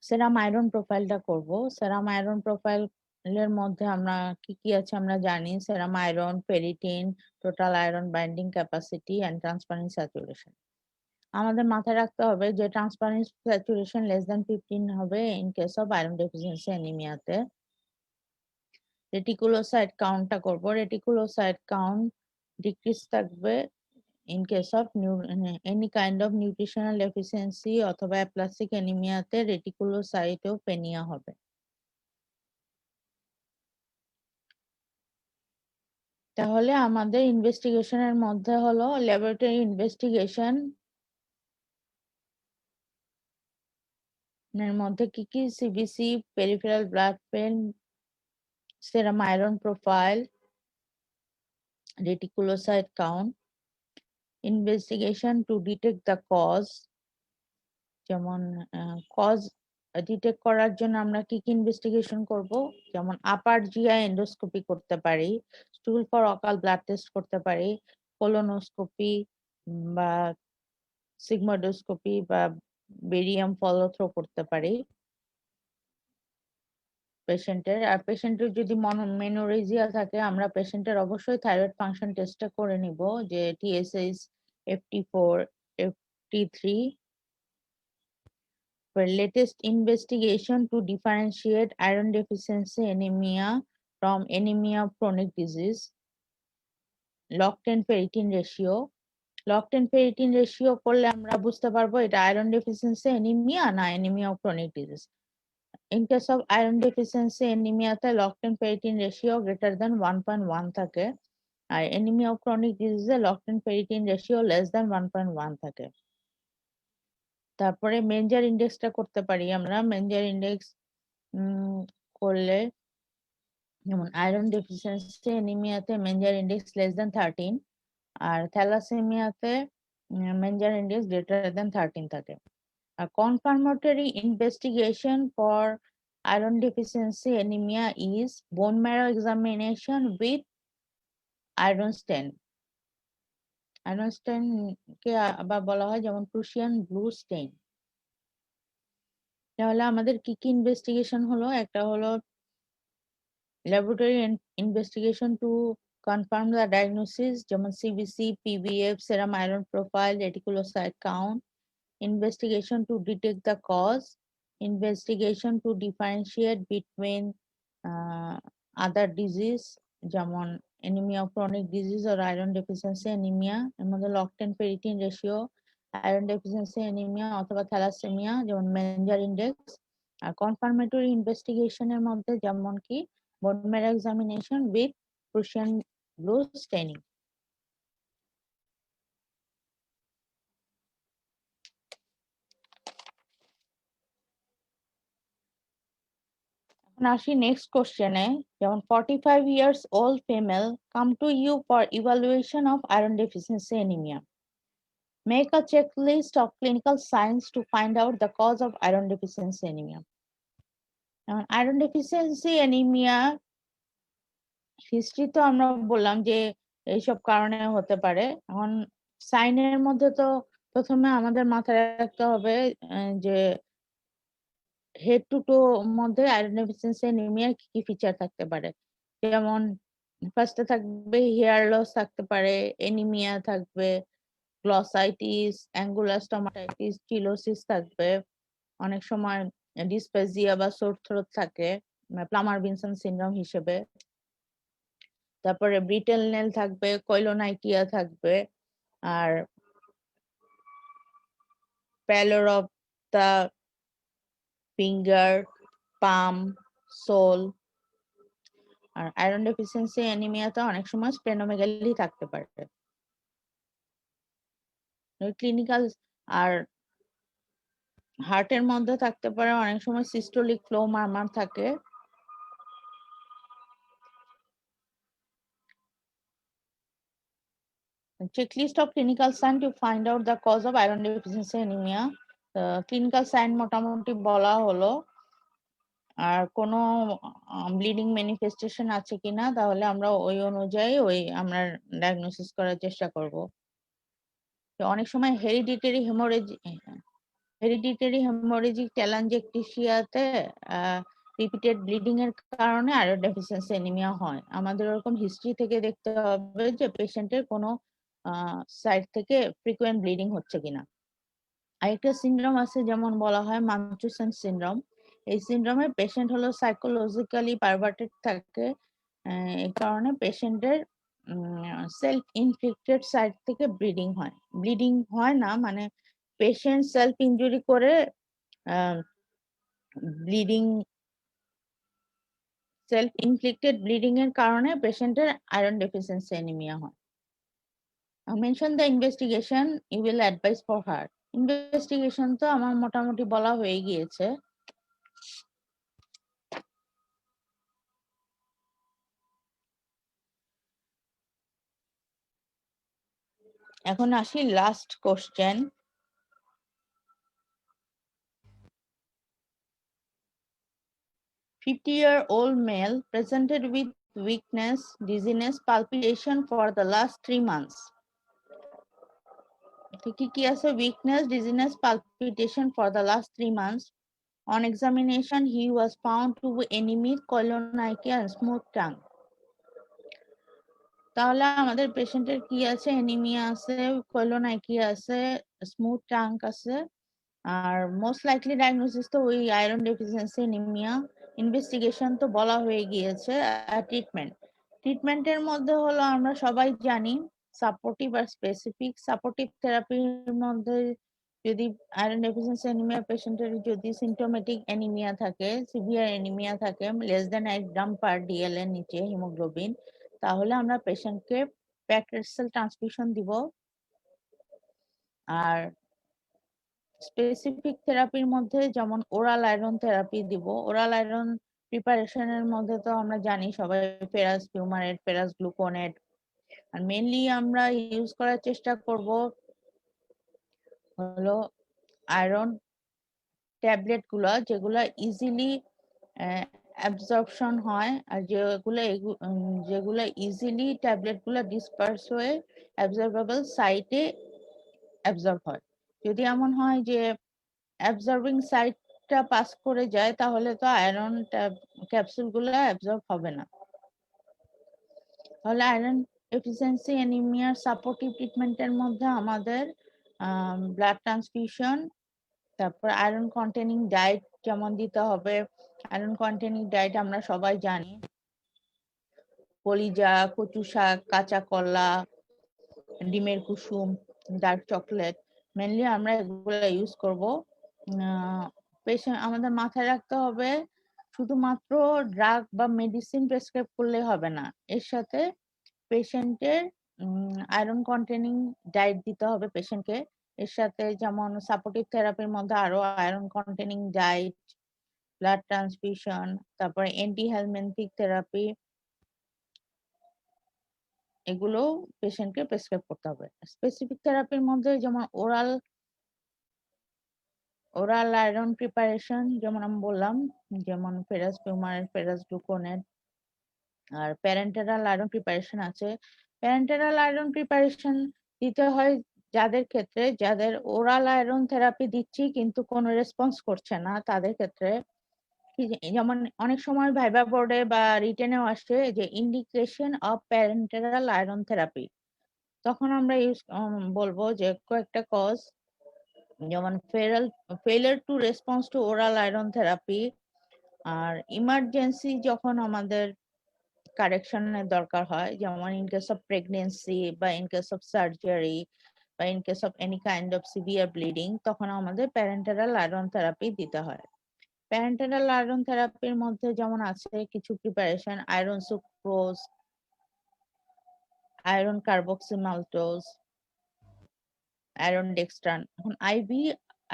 সেরাম আয়রন প্রোফাইলটা করব। সেরাম আয়রন প্রোফাইলের মধ্যে আমরা কি কি আছে আমরা জানি। Serum iron, ferritin, total iron binding capacity and transferrin saturation. আমাদের মাথায় রাখতে হবে যে ট্রান্সপারেন্ট স্যাচুরেশন লেস দ্যান 15 হবে in case of iron deficiency অ্যানিমিয়াতে। রেটিকুলোসাইট কাউন্টটা করব। রেটিকুলোসাইট কাউন্ট ডিক্রিজ থাকবে in case of any kind of nutritional deficiency অথবা অ্যাপ্লাস্টিক অ্যানিমিয়াতে রেটিকুলোসাইটোপেনিয়া হবে। তাহলে আমাদের ইনভেস্টিগেশনের মধ্যে হলো ল্যাবরেটরি ইনভেস্টিগেশন এর মধ্যে কি কি CBC, peripheral blood pen, serum iron profile, reticulocyte count, investigation to detect the cause, যেমন কজ ডিটেক্ট করার জন্য আমরা কি কি ইনভেস্টিগেশন করব, যেমন আপার জিআই এন্ডোস্কোপি করতে পারি, স্টুল ফর অকাল ব্লাড টেস্ট করতে পারি, কোলোনোস্কোপি বা সিগমোডোস্কোপি বা বেরিয়াম ফলো থ্রো করতে পারি পেশেন্টের। আর পেশেন্টের যদি মেনোরেজিয়া থাকে আমরা পেশেন্টের অবশ্যই থাইরয়েড ফাংশন টেস্টটা করে নিব, যে TSH, FT4, FT3. For latest investigation to differentiate iron deficiency anemia from anemia of chronic disease, log10 ferritin ratio. log10 ferritin ratio করলে আমরা বুঝতে পারবো এটা আয়রন ডেফিসিয়েন্সি অ্যানিমিয়া না anaemia of chronic disease. In case of iron deficiency anemia তে log10 ferritin ratio greater than 1.1 থাকে, আর anemia of chronic disease A log10 ferritin ratio less than 1.1 থাকে। তারপরে মেঞ্জার ইন্ডেক্সটা করতে পারি আমরা। মেঞ্জার ইন্ডেক্স করলে যেমন আয়রন ডেফিসিয়েন্সি অ্যানিমিয়াতে মেঞ্জার ইন্ডেক্স লেস দেন 13 আর থ্যালাসেমিয়াতে মেঞ্জার ইন্ডেক্স গ্রেটার দেন 13 থাকে। A confirmatory investigation for iron deficiency anemia is bone marrow examination with iron stain. Iron stain কে আবার বলা হয় যেমন প্রুশিয়ান ব্লু স্টেইন। তাহলে আমাদের কি কি ইনভেস্টিগেশন হলো, একটা হলো laboratory investigation to confirm the diagnosis যেমন CBC, PBF, serum iron profile, reticulocyte count, investigation to detect the cause, investigation to differentiate between other disease যেমন anemia of chronic disease or iron deficiency anemia, এর মধ্যে log10 ferritin ratio, iron deficiency anemia অথবা thalassaemia যেমন মেঞ্জার index. আর confirmatory investigation এর মধ্যে যেমন কি bone marrow examination with Prussian blue staining. আসি নেক্সট কোশ্চেনে, যেমন 45 years old female come to you for evaluation of iron deficiency anemia. Make a checklist of clinical signs to find out the cause of iron deficiency anemia. Iron deficiency anaemia history তো আমরা বললাম যে এইসব কারণে হতে পারে। এখন সাইনের মধ্যে তো প্রথমে আমাদের মাথায় রাখতে হবে যে হেড টু টো মধ্যে আয়রন ডেফিসিয়েন্সি অ্যানিমিয়ার কি কি ফিচার থাকতে পারে। যেমন ফার্স্টে থাকবে হেয়ার লস থাকতে পারে, এনিমিয়া থাকবে, গ্লসাইটিস, অ্যাঙ্গুলার স্টোমাটাইটিস, চিলোসিস থাকবে, অনেক সময় ডিসপেজিয়া বা সোর থ্রোট থাকে প্লামার ভিনসন সিনড্রোম হিসেবে। তারপরে ব্রিটেল নেল থাকবে, কইলোনাইটিয়া থাকবে, আর pallor of the finger, palm, sole. আর আয়রন ডেফিসিয়েন্সি অ্যানিমিয়াতে অনেক সময় স্প্লেনোমেগালি থাকতে পারে। ক্লিনিক্যাল আর হার্টের মধ্যে থাকতে পারে, অনেক সময় সিস্টোলিক ফ্লো মারমার থাকে। Checklist of clinical sign to find out the cause of iron deficiency anemia. Clinical sign মোটামুটি বলা হলো। আর কোনো ব্লিডিং ম্যানিফেস্টেশন আছে কিনা, তাহলে আমরা ওই অনুযায়ী আমরা ডায়াগনোসিস করার চেষ্টা করব। তো অনেক সময় হেরিডিটারি হেমোরেজিক টেলাঞ্জেকটিসিয়াতে রিপিটেড ব্লিডিং এর কারণে আয়রন ডেফিসিয়েন্সি অ্যানিমিয়া হয়। আমাদের ওরকম হিস্ট্রি থেকে দেখতে হবে যে পেশেন্টের কোনো সাইড থেকে ফ্রিকুয়েন্ট ব্লিডিং হচ্ছে কিনা। আরেকটা সিনড্রোম আছে, যেমন বলা হয় মানচুসেন সিনড্রোম। এই সিনড্রোমে পেশেন্ট হলো সাইকোলজিক্যালি পারভার্টেড থাকে। এই কারণে পেশেন্টের সেলফ ইনফ্লিক্টেড সাইড থেকে ব্লিডিং হয় না, মানে পেশেন্ট সেলফ ইনজুরি করে ব্লিডিং, সেলফ ইনফ্লিক্টেড ব্লিডিং এর কারণে পেশেন্টের আয়রন ডেফিসিয়েন্সি অ্যানিমিয়া হয়। Mention the investigation you will advise for her. Investigation তো আমার মোটামুটি বলা হয়ে গিয়েছে। এখন আসি last question. "50-year-old male presented with weakness, dizziness, palpitation for the last 3 months." কি আছে? weakness, dizziness, palpitation for the last 3 months. On examination, he was found to be anemic, koilonychia and smooth tongue. তাহলে আমাদের পেশেন্টের কি আছে? Anaemia আছে, কোইলোনাইকিয়া আছে, smooth tank আছে, আর মোস্ট লাইকলি ডায়াগনোসিস তো ওই আয়রন ডেফিসিয়েন্সি অ্যানিমিয়া। ইনভেস্টিগেশন তো বলা হয়ে গিয়েছে। ট্রিটমেন্টের মধ্যে হলো আমরা সবাই জানি সাপোর্টিভ আর স্পেসিফিক। সাপোর্টিভ থেরাপির মধ্যে যদি আয়রন ডেফিসিয়েন্সি অ্যানিমিয়া পেশেন্টের যদি সিমটোমেটিক অ্যানিমিয়া থাকে, সিভিয়ার অ্যানিমিয়া থাকে, লেস দেন 8 গ্রাম পার ডিএল এর নিচে হিমোগ্লোবিন, তাহলে আমরা পেশেন্টকে প্যাকড রেড সেল ট্রান্সফিউশন দিব। আর স্পেসিফিক থেরাপির মধ্যে যেমন ওরাল আয়রন থেরাপি দিব। ওরাল আয়রন প্রিপারেশনের মধ্যে তো আমরা জানি সবাই ফেরাস ফিউমারেট, ফেরাস গ্লুকোনেট। আর মেইনলি আমরা ইউজ করার চেষ্টা করব হলো আয়রন ট্যাবলেট গুলা, যেগুলা ইজিলি অ্যাবজর্পশন হয়, আর যেগুলো ইজিলি ট্যাবলেট গুলা ডিসপার্স হয়ে অ্যাবজর্বেবল সাইটে অ্যাবজর্ব হয়। যদি এমন হয় যে অ্যাবজর্বিং সাইটটা পাস করে যায়, তাহলে তো আয়রন ক্যাপসুল গুলো অ্যাবজর্ব হবে না। তাহলে আয়রন এফিসিয়েন্সি অ্যানিমিয়ার সাপোর্টিভ ট্রিটমেন্টের মধ্যে আমাদের ব্লাড ট্রান্সফিউশন, তারপর আয়রন কন্টেনিং ডায়েট যেমন দিতে হবে। আয়রন কন্টেনিং ডায়েট আমরা সবাই জানি, কলিজা, কচু শাক, কাঁচা কলা, ডিমের কুসুম, ডার্ক চকলেট, মেনলি আমরা এগুলো ইউজ করব। পেশেন্ট আমাদের মাথায় রাখতে হবে শুধুমাত্র ড্রাগ বা মেডিসিন প্রেসক্রাইব করলে হবে না, এর সাথে পেশেন্টের আয়রন কন্টেনিং ডায়েট দিতে হবে পেশেন্টকে। এর সাথে যেমন সাপোর্টিভ থেরাপির মধ্যে আরো iron containing diet, blood transfusion, তারপরে অ্যান্টি হেলমিনথিক থেরাপি, এগুলো পেশেন্টকে প্রেসক্রাইব করতে হবে। স্পেসিফিক থেরাপির মধ্যে যেমন ওরাল আয়রন প্রিপারেশন, যেমন আমি বললাম, যেমন ফেরাস ফিউমারেট, ফেরাস গ্লুকোনেট। আর প্যারেন্টেরাল আয়রন প্রিপারেশন আছে। প্যারেন্টেরাল আয়রন প্রিপারেশন দিতে হয় যাদের ওরাল আয়রন থেরাপি দিচ্ছি কিন্তু কোনো রেসপন্স করছে না, তাদের ক্ষেত্রে। যেমন অনেক সময় ভাইবা বোর্ডে বা রিটেনেও আসে যে indication of parenteral iron therapy, তখন আমরা বলবো যে কয়েকটা কজ, যেমন failure to response to oral iron therapy, আর ইমার্জেন্সি যখন আমাদের কারেকশনের দরকার হয়, যেমন ইন কেস অফ প্রেগনেন্সি বা ইন কেস অফ সার্জারি বা in case of any kind of severe bleeding, তখন আমাদের প্যারেন্টেরাল আয়রন থেরাপি দিতে হয়। প্যারেন্টেরাল আয়রন থেরাপির মধ্যে যেমন আছে কিছু preparation, iron sucrose, iron carboxymaltose, iron dextran. এখন আইভি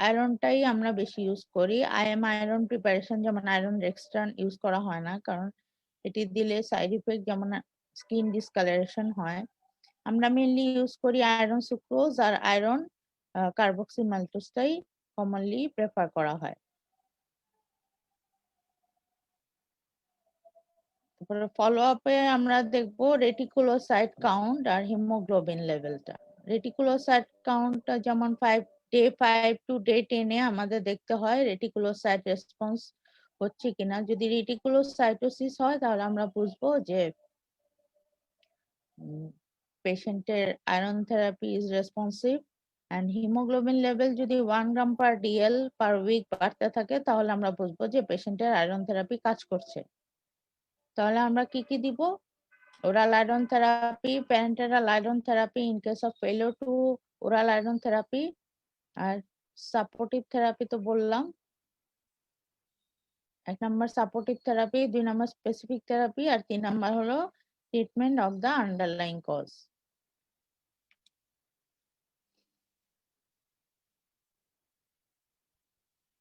আয়রনটাই আমরা বেশি ইউজ করি। আইএম আয়রন প্রিপারেশন যেমন আয়রন রেক্সট্রান ইউজ করা হয় না, কারণ এটি দিলে সাইড ইফেক্ট যেমন স্কিন ডিসকালারেশন হয়। আমরা মেইনলি ইউজ করি আয়রন সুক্রোজ আর আয়রন কার্বক্সি মাল্টোজটাই কমনলি প্রেফার করা হয়। তারপরে ফলো আপে আমরা দেখব রেটিকুলোসাইট কাউন্ট আর হিমোগ্লোবিন লেভেলটা। রেটিকুলোসাইট কাউন্টটা যেমন ডে 5 টু ডে 10 এ আমাদের দেখতে হয় রেটিকুলোসাইট রেসপন্স হচ্ছে কিনা। যদি রেটিকুলোসাইটোসিস হয় তাহলে আমরা বুঝবো যে পেশেন্টের iron therapy is responsive. And haemoglobin level যদি 1 গ্রাম পার ডিএল পার উইক বাড়তে থাকে তাহলে আমরা বুঝবো যে পেশেন্টের আয়রন থেরাপি কাজ করছে। তাহলে আমরা কি কি দিব? oral iron therapy, parenteral iron therapy in case of failure to oral iron therapy, আর সাপোর্টিভ থেরাপি তো বললাম। 1 number supportive therapy, 2 number specific therapy, আর 3 নাম্বার হলো treatment of the underlying cause.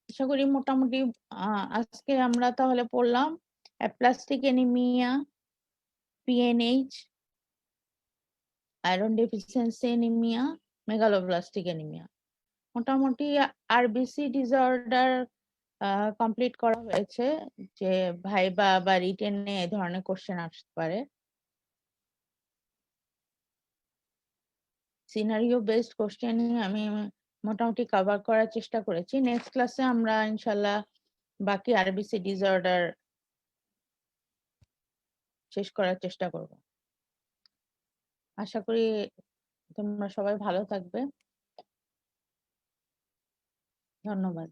আশা করি মোটামুটি আজকে আমরা তাহলে পড়লাম aplastic anaemia, PNH, iron deficiency anaemia, megaloblastic anaemia. মোটামুটি আরবিসি ডিসঅর্ডার কমপ্লিট করা হয়েছে, যে ভাইবা বা রিটেনে এ ধরনের কোশ্চেন আসতে পারে। সিনারিও বেসড কোশ্চেন আমি মোটামুটি কভার করার চেষ্টা করেছি। নেক্সট ক্লাসে আমরা ইনশাল্লাহ বাকি আরবিসি ডিসঅর্ডার শেষ করার চেষ্টা করব। আশা করি তোমরা সবাই ভালো থাকবে। ধন্যবাদ।